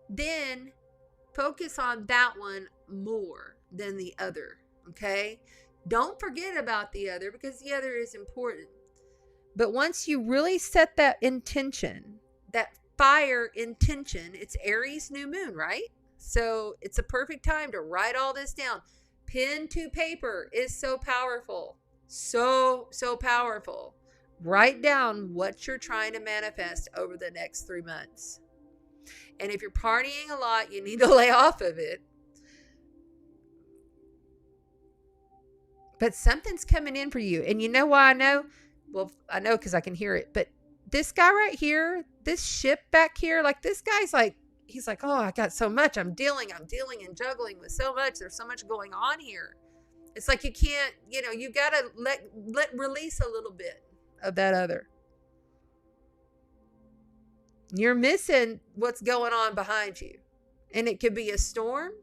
Then focus on that one more than the other, okay? Don't forget about the other, because the other is important. But once you really set that intention, that fire intention, it's Aries new moon, right? So it's a perfect time to write all this down. Pen to paper is so powerful. So powerful. Write down what you're trying to manifest over the next 3 months. And if you're partying a lot, you need to lay off of it. But something's coming in for you. And you know why I know? Well, I know because I can hear it. But this guy right here, this ship back here, like, this guy's like, he's like, oh, I got so much. I'm dealing and juggling with so much. There's so much going on here. It's like you can't, you know, you got to let release a little bit of that other. You're missing what's going on behind you. And it could be a storm.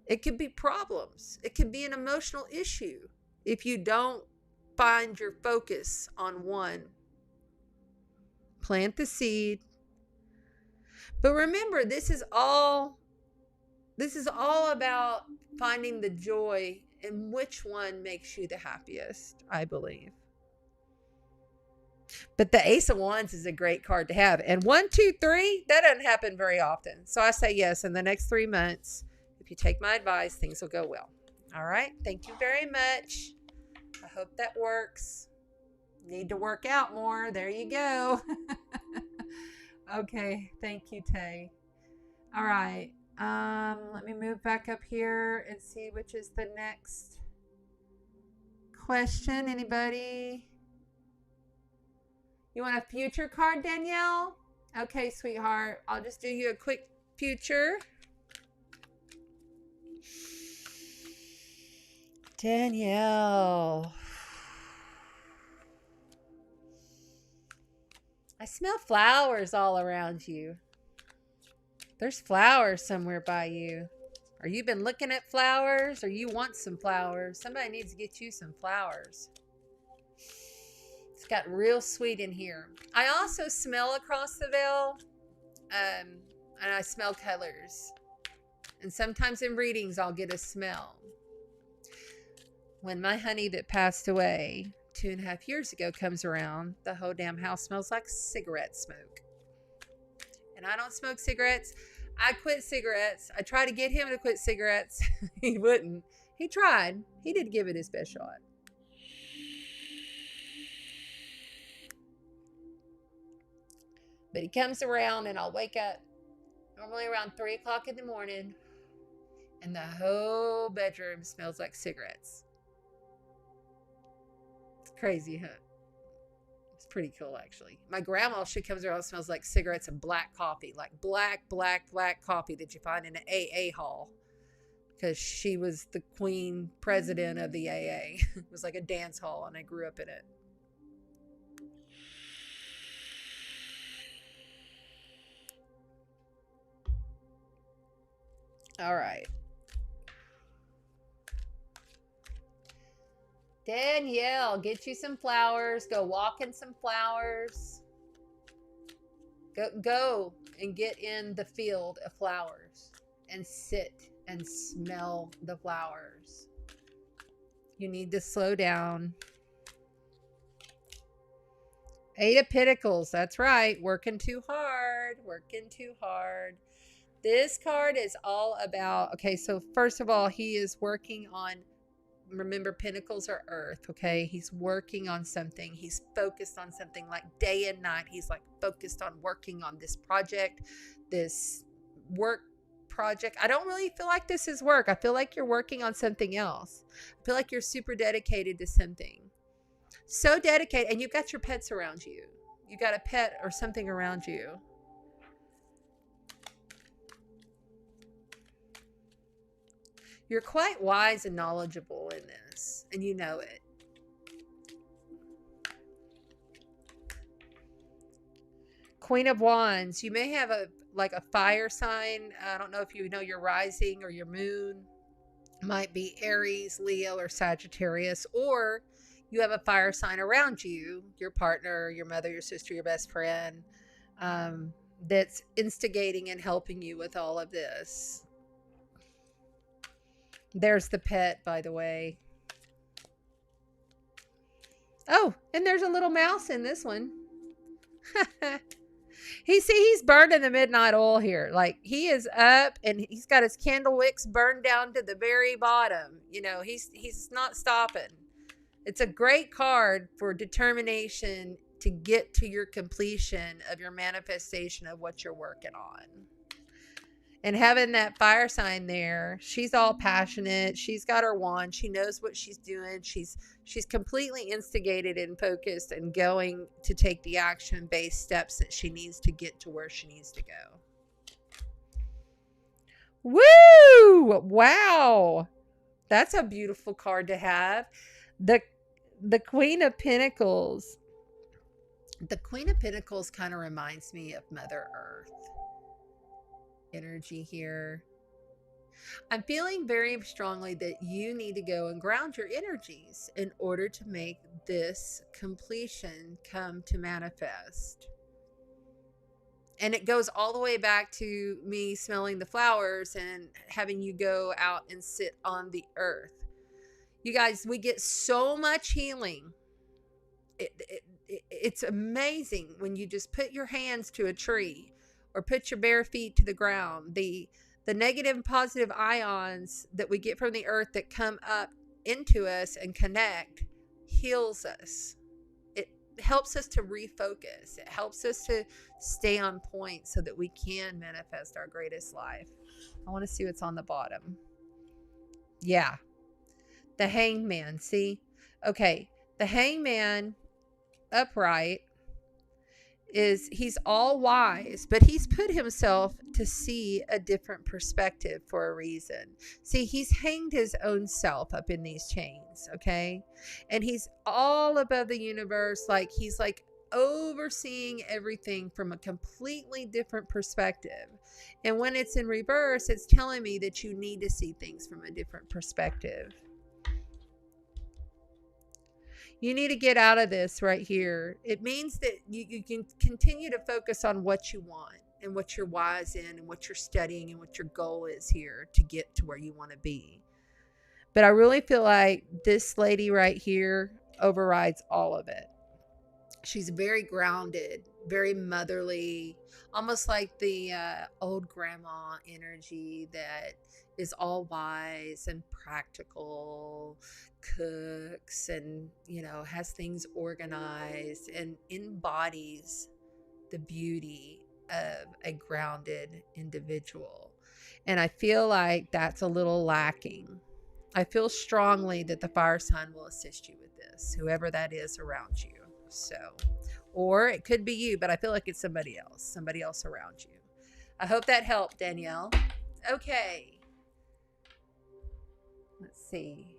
It could be problems. It could be an emotional issue if you don't find your focus on one. Plant the seed. But remember, this is all about finding the joy in which one makes you the happiest, I believe. But the Ace of Wands is a great card to have. And 1, 2, 3, that doesn't happen very often. So I say yes, in the next 3 months, if you take my advice, things will go well. All right. Thank you very much. I hope that works. Need to work out more. There you go. Okay. Thank you, Tay. All right. Let me move back up here and see which is the next question. Anybody? You want a future card, Danielle? Okay, sweetheart. I'll just do you a quick future. Danielle. I smell flowers all around you. There's flowers somewhere by you. Or you've been looking at flowers, or you want some flowers. Somebody needs to get you some flowers. It's got real sweet in here. I also smell across the veil, and I smell colors. And sometimes in readings, I'll get a smell. When my honey that passed away 2.5 years ago comes around, the whole damn house smells like cigarette smoke. And I don't smoke cigarettes. I quit cigarettes. I tried to get him to quit cigarettes. He wouldn't. He tried. He did give it his best shot. But he comes around and I'll wake up normally around 3 o'clock in the morning and the whole bedroom smells like cigarettes. It's crazy, huh? It's pretty cool, actually. My grandma, she comes around and smells like cigarettes and black coffee, like black coffee that you find in an AA hall. Because she was the queen president of the AA. It was like a dance hall, and I grew up in it. All right. Danielle, get you some flowers. Go walk in some flowers. Go and get in the field of flowers and sit and smell the flowers. You need to slow down. 8 of Pentacles. That's right. Working too hard. Working too hard. This card is all about, okay, so first of all, he is working on, remember, Pentacles are earth, okay? He's working on something. He's focused on something like day and night. He's like focused on working on this project, this work project. I don't really feel like this is work. I feel like you're working on something else. I feel like you're super dedicated to something. So dedicated. And you've got your pets around you. You got a pet or something around you. You're quite wise and knowledgeable in this, and you know it. Queen of Wands. You may have a fire sign. I don't know if you know your rising or your moon. Might be Aries, Leo, or Sagittarius, or you have a fire sign around you, your partner, your mother, your sister, your best friend, that's instigating and helping you with all of this. There's the pet, by the way. Oh, and there's a little mouse in this one. He's burning the midnight oil here. Like, he is up and he's got his candle wicks burned down to the very bottom. You know, he's not stopping. It's a great card for determination to get to your completion of your manifestation of what you're working on. And having that fire sign there, she's all passionate. She's got her wand. She knows what she's doing. She's completely instigated and focused and going to take the action-based steps that she needs to get to where she needs to go. Woo! Wow. That's a beautiful card to have. The Queen of Pentacles. The Queen of Pentacles kind of reminds me of Mother Earth. Energy here. I'm feeling very strongly that you need to go and ground your energies in order to make this completion come to manifest. And it goes all the way back to me smelling the flowers and having you go out and sit on the earth. You guys, we get so much healing. It's amazing when you just put your hands to a tree or put your bare feet to the ground. The negative and positive ions that we get from the earth that come up into us and connect heals us. It helps us to refocus. It helps us to stay on point so that we can manifest our greatest life. I want to see what's on the bottom. Yeah. The Hangman. See? Okay. The Hangman upright is, he's all wise, but he's put himself to see a different perspective for a reason. See, he's hanged his own self up in these chains, okay? And he's all above the universe, like he's like overseeing everything from a completely different perspective. And when it's in reverse, it's telling me that you need to see things from a different perspective. You need to get out of this right here. It means that you can continue to focus on what you want and what you're wise in and what you're studying and what your goal is here to get to where you want to be. But I really feel like this lady right here overrides all of it. She's very grounded, very motherly, almost like the old grandma energy that is all wise and practical, cooks and, you know, has things organized and embodies the beauty of a grounded individual. And I feel like that's a little lacking. I feel strongly that the fire sign will assist you with this, whoever that is around you. So, or it could be you, but I feel like it's somebody else around you. I hope that helped, Danielle. Okay. Let's see.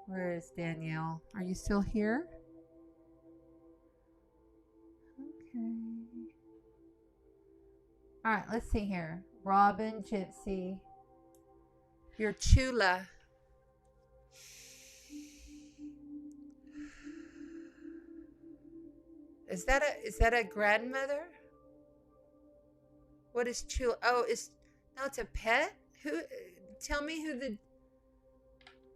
Where is Danielle? Are you still here? Okay. All right, let's see here. Robin, Gypsy, your chula. Is that a grandmother? What is chula? Oh, it's a pet. Who? Tell me who the.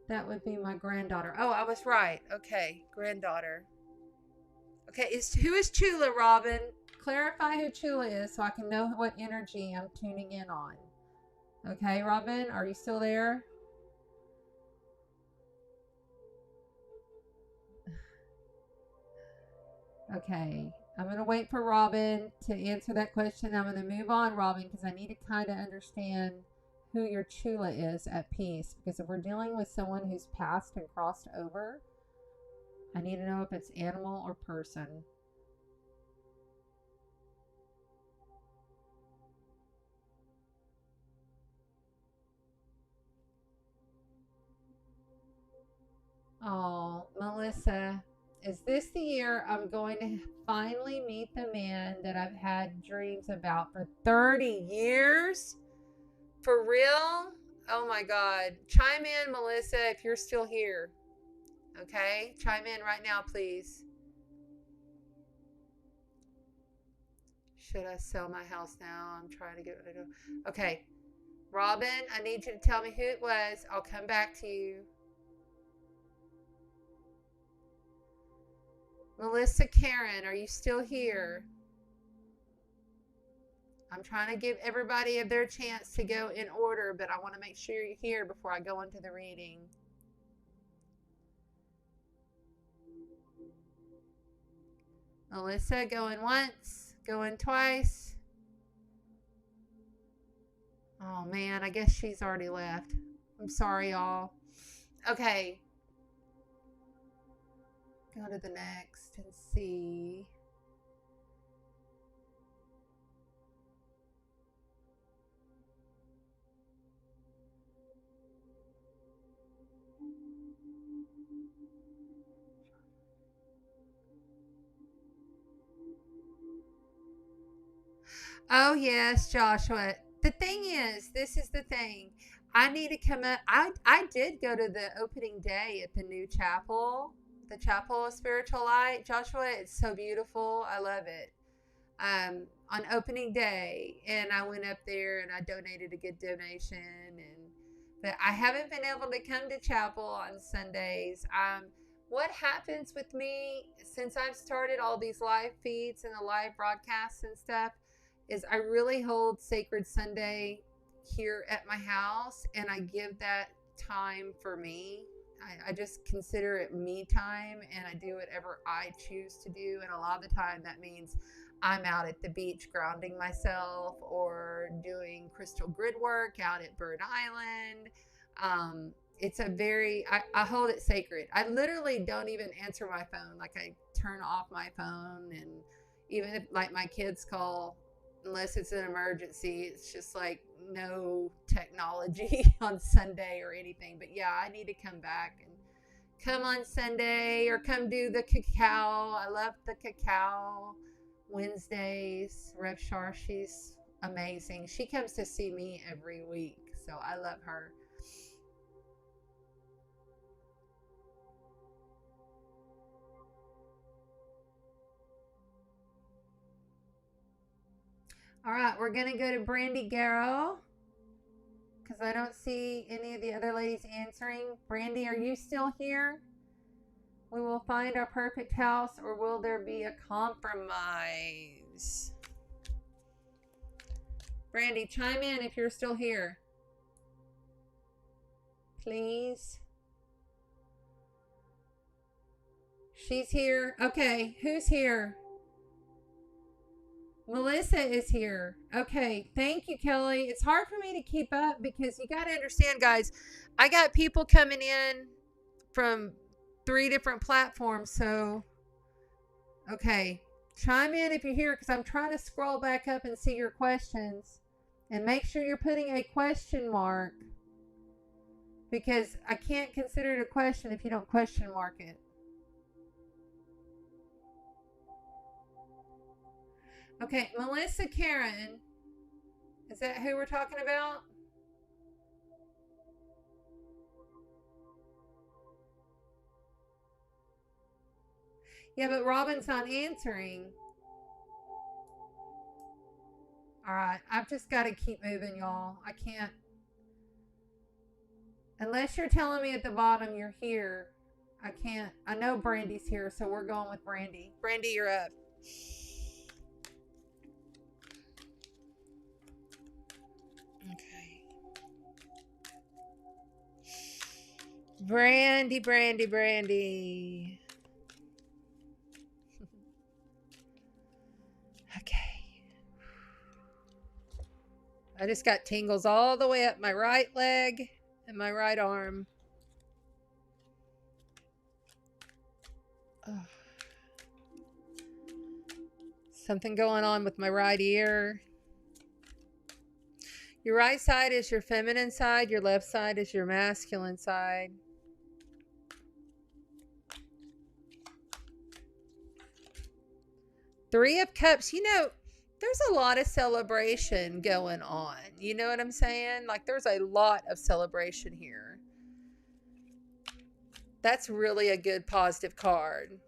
That would be my granddaughter. Oh, I was right. Okay, granddaughter. Okay, who is chula, Robin? Clarify who chula is so I can know what energy I'm tuning in on. Okay, Robin, are you still there? Okay, I'm going to wait for Robin to answer that question. I'm going to move on, Robin, because I need to kind of understand who your chula is at peace. Because if we're dealing with someone who's passed and crossed over, I need to know if it's animal or person. Oh, Melissa, is this the year I'm going to finally meet the man that I've had dreams about for 30 years? For real? Oh my God. Chime in, Melissa, if you're still here. Okay? Chime in right now, please. Should I sell my house now? I'm trying to get rid of it. Okay. Robin, I need you to tell me who it was. I'll come back to you. Melissa Karen, are you still here? I'm trying to give everybody their chance to go in order, but I want to make sure you're here before I go into the reading. Melissa, going once, going twice. Oh man, I guess she's already left. I'm sorry, y'all. Okay. Go to the next and see. Oh, yes, Joshua. The thing is, this is the thing. I need to come up. I did go to the opening day at the new chapel, the Chapel of Spiritual Light. Joshua, it's so beautiful. I love it. On opening day, and I went up there and I donated a good donation, but I haven't been able to come to chapel on Sundays. What happens with me since I've started all these live feeds and the live broadcasts and stuff is I really hold Sacred Sunday here at my house, and I give that time for me. I just consider it me time, and I do whatever I choose to do. And a lot of the time that means I'm out at the beach grounding myself or doing crystal grid work out at Bird Island. It's a very, I hold it sacred. I literally don't even answer my phone. Like I turn off my phone, and even if like my kids call, unless it's an emergency, it's just like no technology on Sunday or anything. But yeah, I need to come back and come on Sunday or come do the cacao. I love the cacao Wednesdays. Rev Shar, she's amazing. She comes to see me every week, so I love her. All right, we're going to go to Brandy Garrow because I don't see any of the other ladies answering. Brandy, are you still here? We will find our perfect house, or will there be a compromise? Brandy, chime in if you're still here. Please. She's here. Okay, who's here? Melissa is here. Okay, thank you, Kelly. It's hard for me to keep up because you got to understand, guys, I got people coming in from 3 different platforms. So, okay, chime in if you're here because I'm trying to scroll back up and see your questions. And make sure you're putting a question mark because I can't consider it a question if you don't question mark it. Okay, Melissa Karen. Is that who we're talking about? Yeah, but Robin's not answering. All right, I've just got to keep moving, y'all. I can't. Unless you're telling me at the bottom you're here, I can't. I know Brandy's here, so we're going with Brandy. Brandy, you're up. Okay. Brandy. Okay. I just got tingles all the way up my right leg and my right arm. Oh. Something going on with my right ear. Your right side is your feminine side. Your left side is your masculine side. Three of Cups. You know, there's a lot of celebration going on. You know what I'm saying? Like, there's a lot of celebration here. That's really a good positive card.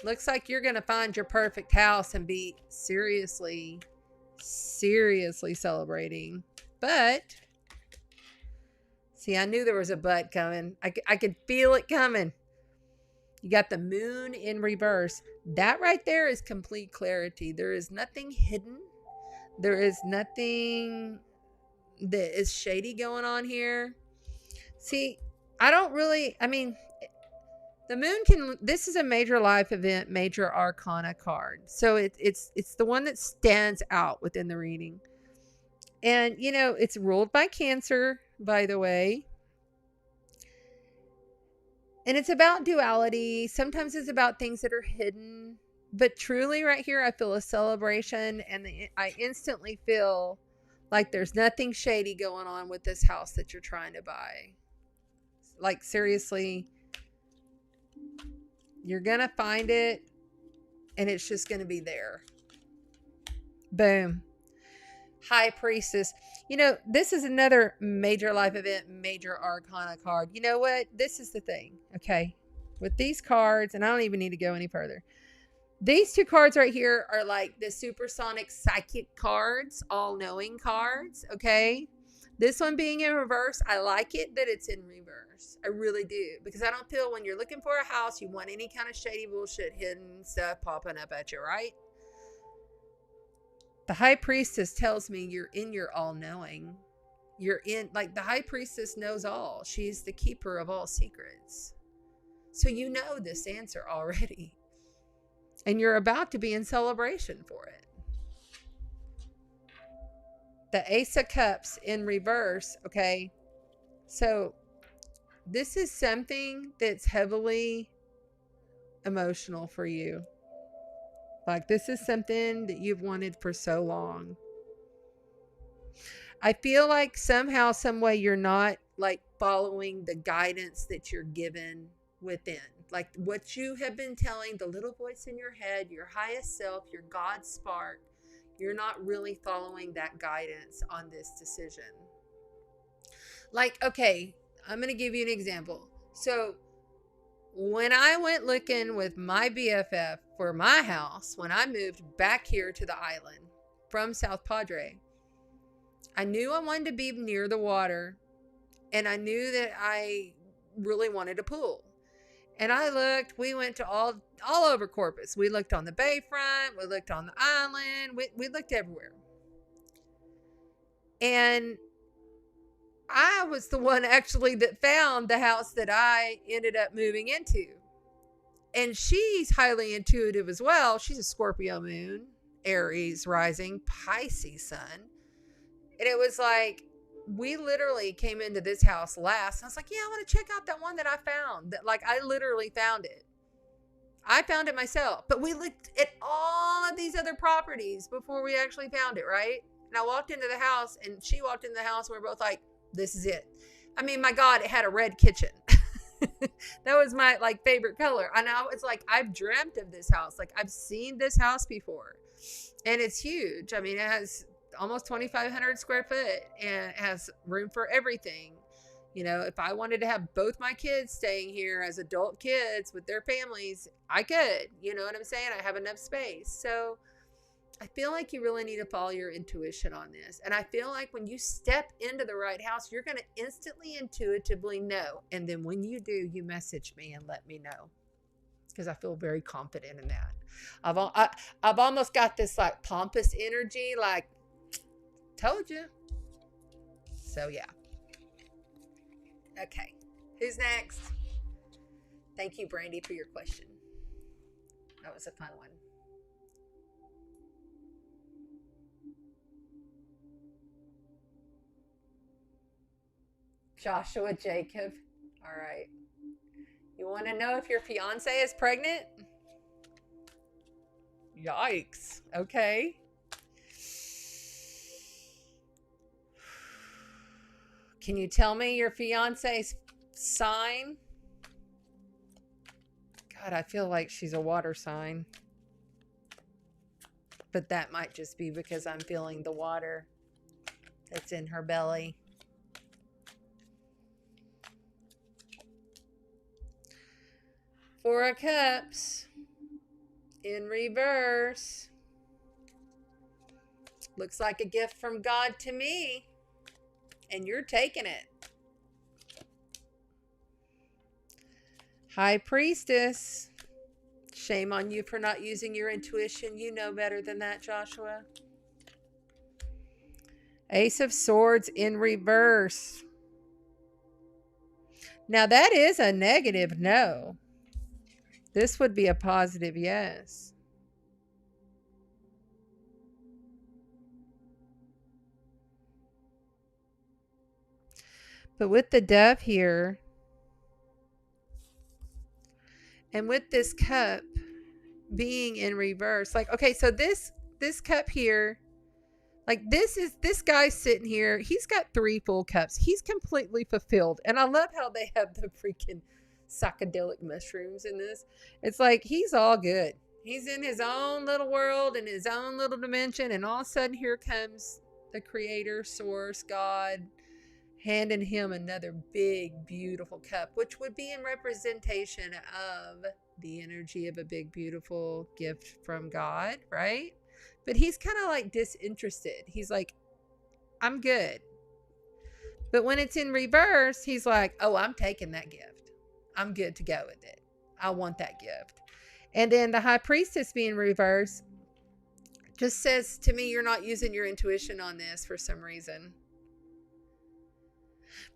Looks like you're going to find your perfect house and be seriously celebrating. But, see, I knew there was a but coming. I could feel it coming. You got the moon in reverse. That right there is complete clarity. There is nothing hidden. There is nothing that is shady going on here. See, the moon this is a major life event, major arcana card. So it's the one that stands out within the reading. And, you know, it's ruled by Cancer, by the way. And it's about duality. Sometimes it's about things that are hidden. But truly right here, I feel a celebration. And I instantly feel like there's nothing shady going on with this house that you're trying to buy. Like, seriously, you're going to find it. And it's just going to be there. Boom. High Priestess. You know, this is another major life event, major arcana card. You know what? This is the thing, okay? With these cards, and I don't even need to go any further. These two cards right here are like the supersonic psychic cards, all-knowing cards, okay? This one being in reverse, I like it that it's in reverse. I really do. Because I don't feel when you're looking for a house, you want any kind of shady bullshit, hidden stuff popping up at you, right? The High Priestess tells me you're in your all-knowing. You're in, like, the High Priestess knows all. She's the keeper of all secrets. So you know this answer already. And you're about to be in celebration for it. The Ace of Cups in reverse, okay? So this is something that's heavily emotional for you. Like, this is something that you've wanted for so long. I feel like somehow, some way, you're not like following the guidance that you're given within. Like what you have been telling the little voice in your head, your highest self, your God spark. You're not really following that guidance on this decision. Like, okay, I'm going to give you an example. So when I went looking with my BFF for my house, when I moved back here to the island from South Padre, I knew I wanted to be near the water, and I knew that I really wanted a pool. And I looked, we went to all over Corpus. We looked on the bayfront, we looked on the island, we looked everywhere. And I was the one actually that found the house that I ended up moving into. And she's highly intuitive as well. She's a Scorpio moon, Aries rising, Pisces sun. And it was like, we literally came into this house last. And I was like, yeah, I want to check out that one that I found. That, like, I literally found it. I found it myself. But we looked at all of these other properties before we actually found it, right? And I walked into the house, and she walked into the house, and we were both like, this is it. I mean, my God, it had a red kitchen. That was my, like, favorite color. And I was like, I've dreamt of this house. Like, I've seen this house before. And it's huge. I mean, it has almost 2,500 square foot, and it has room for everything. You know, if I wanted to have both my kids staying here as adult kids with their families, I could. You know what I'm saying? I have enough space. So I feel like you really need to follow your intuition on this. And I feel like when you step into the right house, you're going to instantly intuitively know. And then when you do, you message me and let me know. Because I feel very confident in that. I've almost got this like pompous energy, like, told you. So yeah. Okay. Who's next? Thank you, Brandy, for your question. That was a fun one. Joshua Jacob. All right. You want to know if your fiance is pregnant? Yikes. Okay. Can you tell me your fiance's sign? God, I feel like she's a water sign. But that might just be because I'm feeling the water that's in her belly. Four of Cups in reverse. Looks like a gift from God to me. And you're taking it. High Priestess. Shame on you for not using your intuition. You know better than that, Joshua. Ace of Swords in reverse. Now that is a negative no. This would be a positive yes. But with the Dove here, and with this cup being in reverse, like, okay, so this cup here, like this guy sitting here, he's got 3 full cups. He's completely fulfilled. And I love how they have the freaking psychedelic mushrooms in this. It's like he's all good. He's in his own little world, in his own little dimension, and all of a sudden here comes the creator, source, God, handing him another big, beautiful cup, which would be in representation of the energy of a big, beautiful gift from God, right? But he's kind of like disinterested. He's like, I'm good. But when it's in reverse, he's like, oh, I'm taking that gift. I'm good to go with it. I want that gift. And then the High Priestess being reversed just says to me, you're not using your intuition on this for some reason.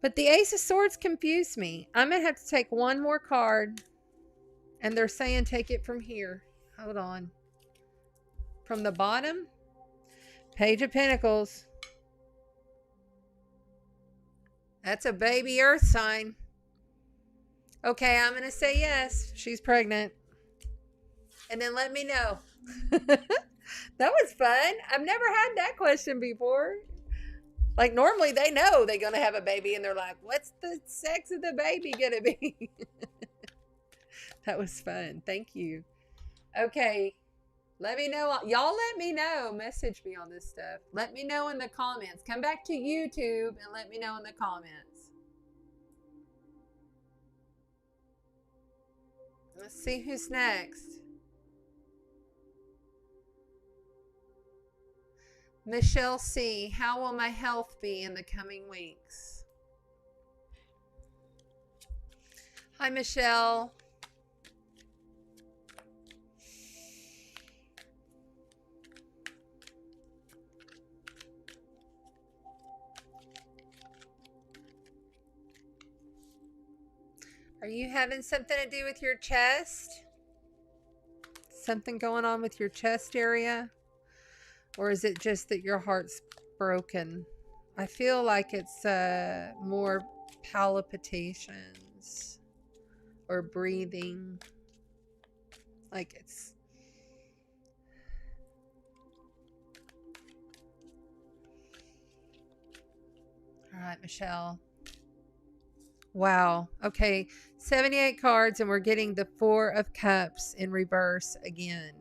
But the Ace of Swords confused me. I'm going to have to take one more card. And they're saying take it from here. Hold on. From the bottom. Page of Pentacles. That's a baby earth sign. Okay, I'm going to say yes. She's pregnant. And then let me know. That was fun. I've never had that question before. Like, normally they know they're going to have a baby and they're like, what's the sex of the baby going to be? That was fun. Thank you. Okay. Let me know. Y'all let me know. Message me on this stuff. Let me know in the comments. Come back to YouTube and let me know in the comments. Let's see who's next. Michelle C. How will my health be in the coming weeks? Hi, Michelle. Are you having something to do with your chest? Something going on with your chest area? Or is it just that your heart's broken? I feel like it's more palpitations or breathing. Like it's... All right, Michelle. Wow. Okay. 78 cards, and we're getting the Four of Cups in reverse again.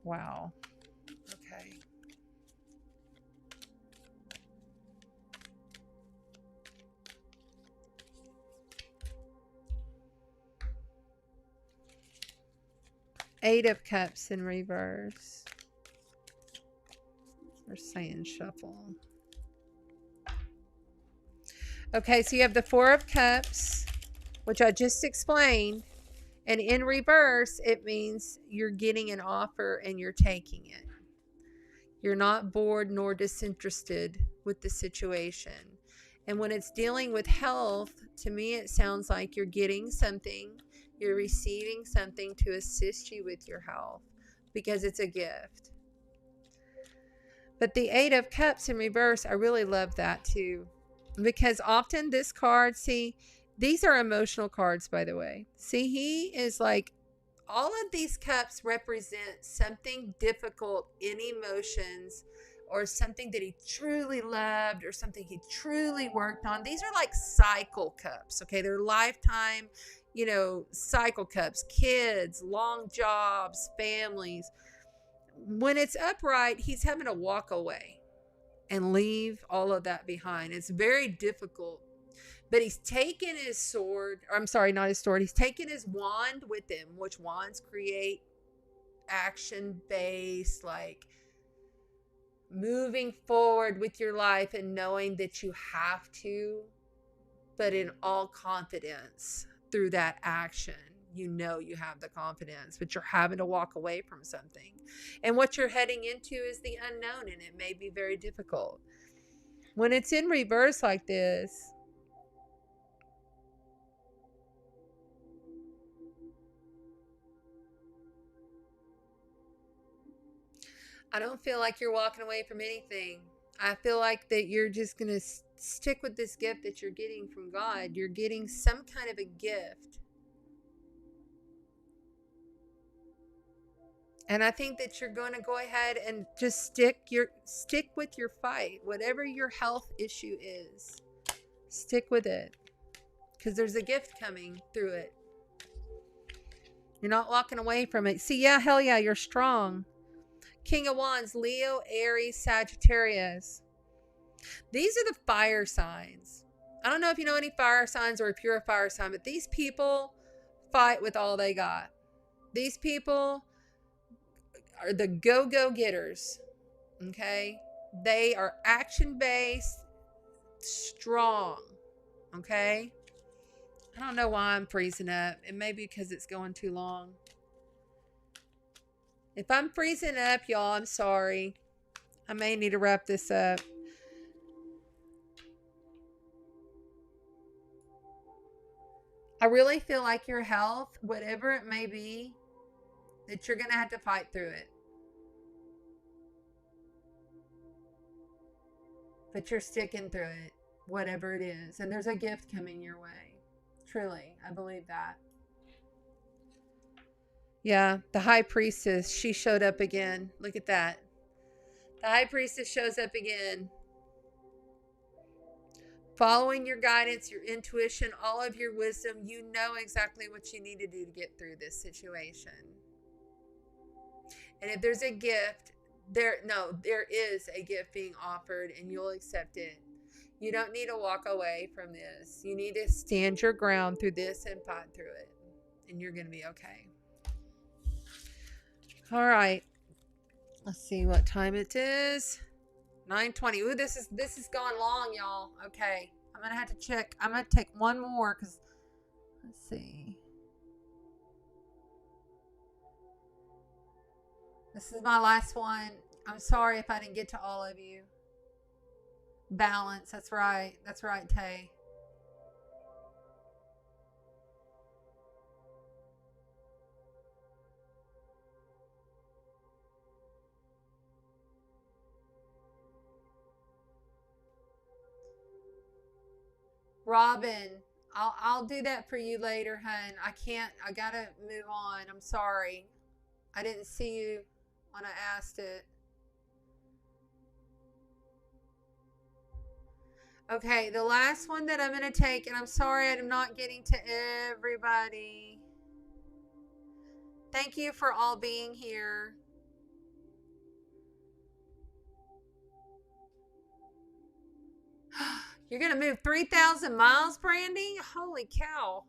Wow. Okay. Eight of Cups in reverse. We're saying shuffle. Okay, so you have the Four of Cups, which I just explained. And in reverse, it means you're getting an offer and you're taking it. You're not bored nor disinterested with the situation. And when it's dealing with health, to me, it sounds like you're getting something, you're receiving something to assist you with your health because it's a gift. But the Eight of Cups in reverse, I really love that too. Because often this card, see, these are emotional cards, by the way. See, he is like, all of these cups represent something difficult in emotions or something that he truly loved or something he truly worked on. These are like cycle cups, okay? They're lifetime, cycle cups, kids, long jobs, families. When it's upright, he's having to walk away and leave all of that behind. It's very difficult. But he's taken his sword. I'm sorry, not his sword. He's taken his wand with him, which wands create action-based, like moving forward with your life and knowing that you have to, but in all confidence through that action. You have the confidence, but you're having to walk away from something. And what you're heading into is the unknown, and it may be very difficult. When it's in reverse like this, I don't feel like you're walking away from anything. I feel like that you're just going to stick with this gift that you're getting from God. You're getting some kind of a gift. And I think that you're going to go ahead and just stick with your fight. Whatever your health issue is, stick with it. Because there's a gift coming through it. You're not walking away from it. See, yeah, hell yeah, you're strong. King of Wands, Leo, Aries, Sagittarius. These are the fire signs. I don't know if you know any fire signs or if you're a fire sign, but these people fight with all they got. These people are the go-go getters. Okay? They are action-based, strong. Okay? I don't know why I'm freezing up. It may be because it's going too long. If I'm freezing up, y'all, I'm sorry. I may need to wrap this up. I really feel like your health, whatever it may be, that you're going to have to fight through it. But you're sticking through it, whatever it is. And there's a gift coming your way. Truly, I believe that. Yeah, the High Priestess, she showed up again. Look at that. The High Priestess shows up again. Following your guidance, your intuition, all of your wisdom, you know exactly what you need to do to get through this situation. And if there's a gift, there is a gift being offered and you'll accept it. You don't need to walk away from this. You need to stand your ground through this and fight through it. And you're going to be okay. All right. Let's see what time it is. 9:20. Ooh, this is going long, y'all. Okay. I'm going to have to check. I'm going to take one more because let's see. This is my last one. I'm sorry if I didn't get to all of you. Balance. That's right. That's right, Tay. Robin, I'll do that for you later, hun. I can't. I gotta move on. I'm sorry. I didn't see you when I asked it. Okay, the last one that I'm going to take, and I'm sorry I'm not getting to everybody. Thank you for all being here. You're going to move 3,000 miles, Brandy? Holy cow.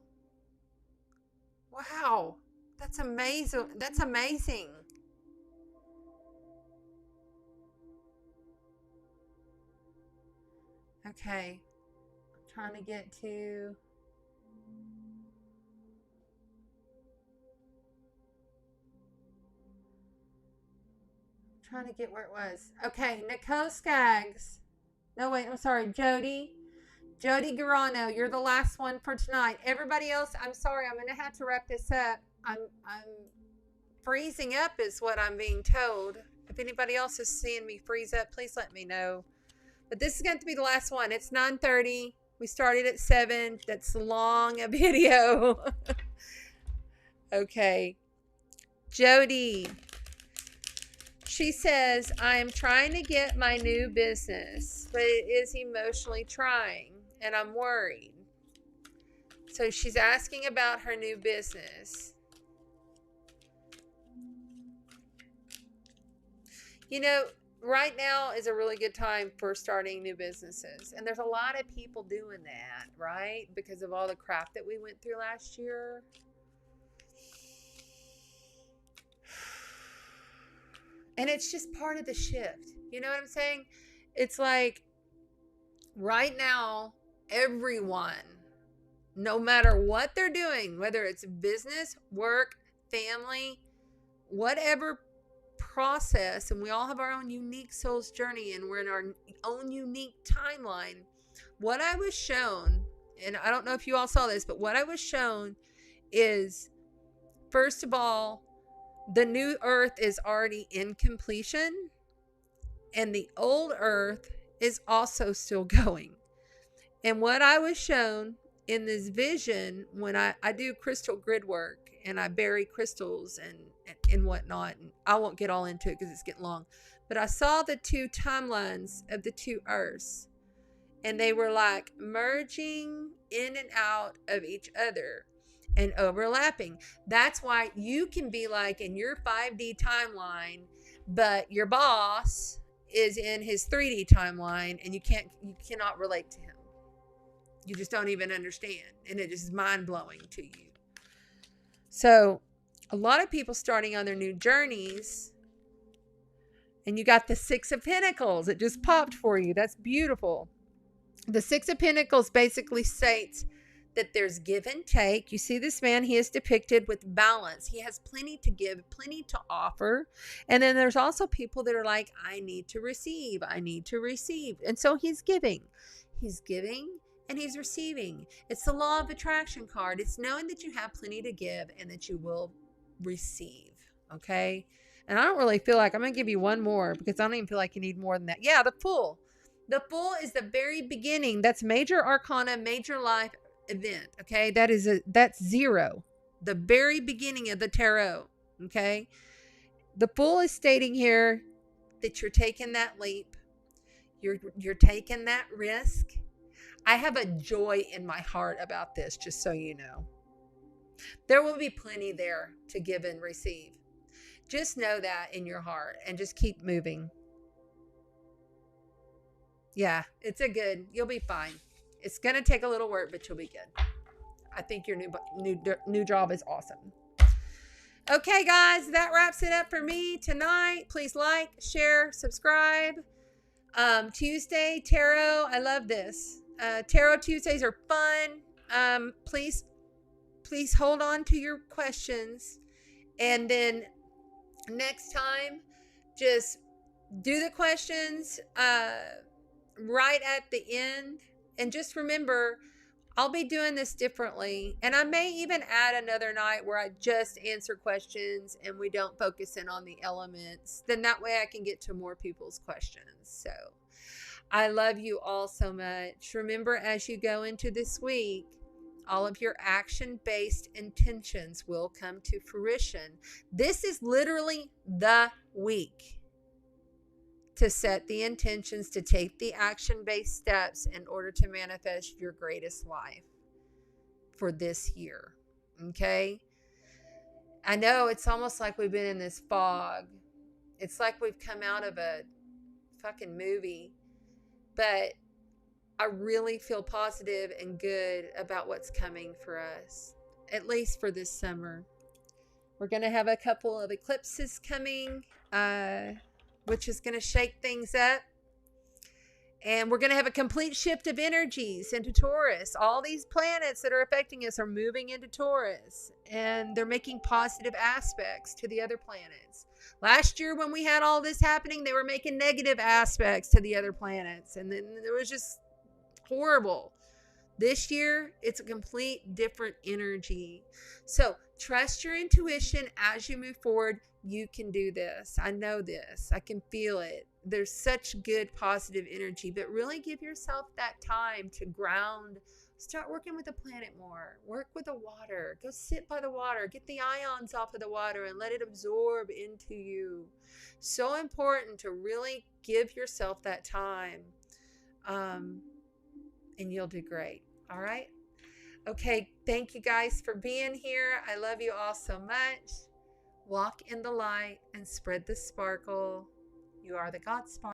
Wow. That's amazing. That's amazing. Okay. I'm trying to get to... trying to get where it was. Okay, Nicole Skaggs. No, wait, I'm sorry. Jody Garano, you're the last one for tonight. Everybody else, I'm sorry. I'm going to have to wrap this up. I'm freezing up is what I'm being told. If anybody else is seeing me freeze up, please let me know. But this is going to be the last one. It's 9:30. We started at 7. That's long a video. Okay. Jody. She says, I am trying to get my new business, but it is emotionally trying, and I'm worried. So she's asking about her new business. You know, right now is a really good time for starting new businesses. And there's a lot of people doing that, right? Because of all the crap that we went through last year. And it's just part of the shift. You know what I'm saying? It's like right now, everyone, no matter what they're doing, whether it's business, work, family, whatever process, and we all have our own unique soul's journey and we're in our own unique timeline. What I was shown, and I don't know if you all saw this, but what I was shown is, first of all, the new earth is already in completion, and the old earth is also still going. And what I was shown in this vision, when I do crystal grid work and I bury crystals and whatnot, and I won't get all into it because it's getting long, but I saw the two timelines of the two earths, and they were like merging in and out of each other and overlapping. That's why you can be like in your 5D timeline, but your boss is in his 3D timeline, and you cannot relate to him. You just don't even understand, and it is mind-blowing to you. So a lot of people starting on their new journeys, and you got the Six of Pentacles. It just popped for you. That's beautiful. The Six of Pentacles basically states that there's give and take. You see this man, he is depicted with balance. He has plenty to give, plenty to offer. And then there's also people that are like, I need to receive. I need to receive. And so he's giving. He's giving and he's receiving. It's the law of attraction card. It's knowing that you have plenty to give and that you will receive. Okay? And I don't really feel like, I'm going to give you one more because I don't even feel like you need more than that. Yeah, the Fool. The Fool is the very beginning. That's major arcana, major life event. Okay, that's 0, the very beginning of the tarot. Okay, the Fool is stating here that you're taking that leap, you're taking that risk. I have a joy in my heart about this, just so you know. There will be plenty there to give and receive. Just know that in your heart and just keep moving. Yeah, you'll be fine. It's going to take a little work, but you'll be good. I think your new job is awesome. Okay, guys, that wraps it up for me tonight. Please like, share, subscribe. Tuesday Tarot, I love this. Tarot Tuesdays are fun. Please hold on to your questions. And then next time, just do the questions right at the end. And just remember, I'll be doing this differently. And I may even add another night where I just answer questions and we don't focus in on the elements. Then that way I can get to more people's questions. So I love you all so much. Remember, as you go into this week, all of your action-based intentions will come to fruition. This is literally the week to set the intentions, to take the action-based steps in order to manifest your greatest life for this year. Okay? I know it's almost like we've been in this fog. It's like we've come out of a fucking movie. But I really feel positive and good about what's coming for us, at least for this summer. We're going to have a couple of eclipses coming, which is going to shake things up. And we're going to have a complete shift of energies into Taurus. All these planets that are affecting us are moving into Taurus, and they're making positive aspects to the other planets. Last year, when we had all this happening, they were making negative aspects to the other planets, and then it was just horrible. This year, it's a complete different energy. So trust your intuition as you move forward. You can do this. I know this. I can feel it. There's such good positive energy, but really give yourself that time to ground. Start working with the planet more. Work with the water. Go sit by the water. Get the ions off of the water and let it absorb into you. So important to really give yourself that time. And you'll do great. All right? Okay, thank you guys for being here. I love you all so much. Walk in the light and spread the sparkle. You are the God Sparkle.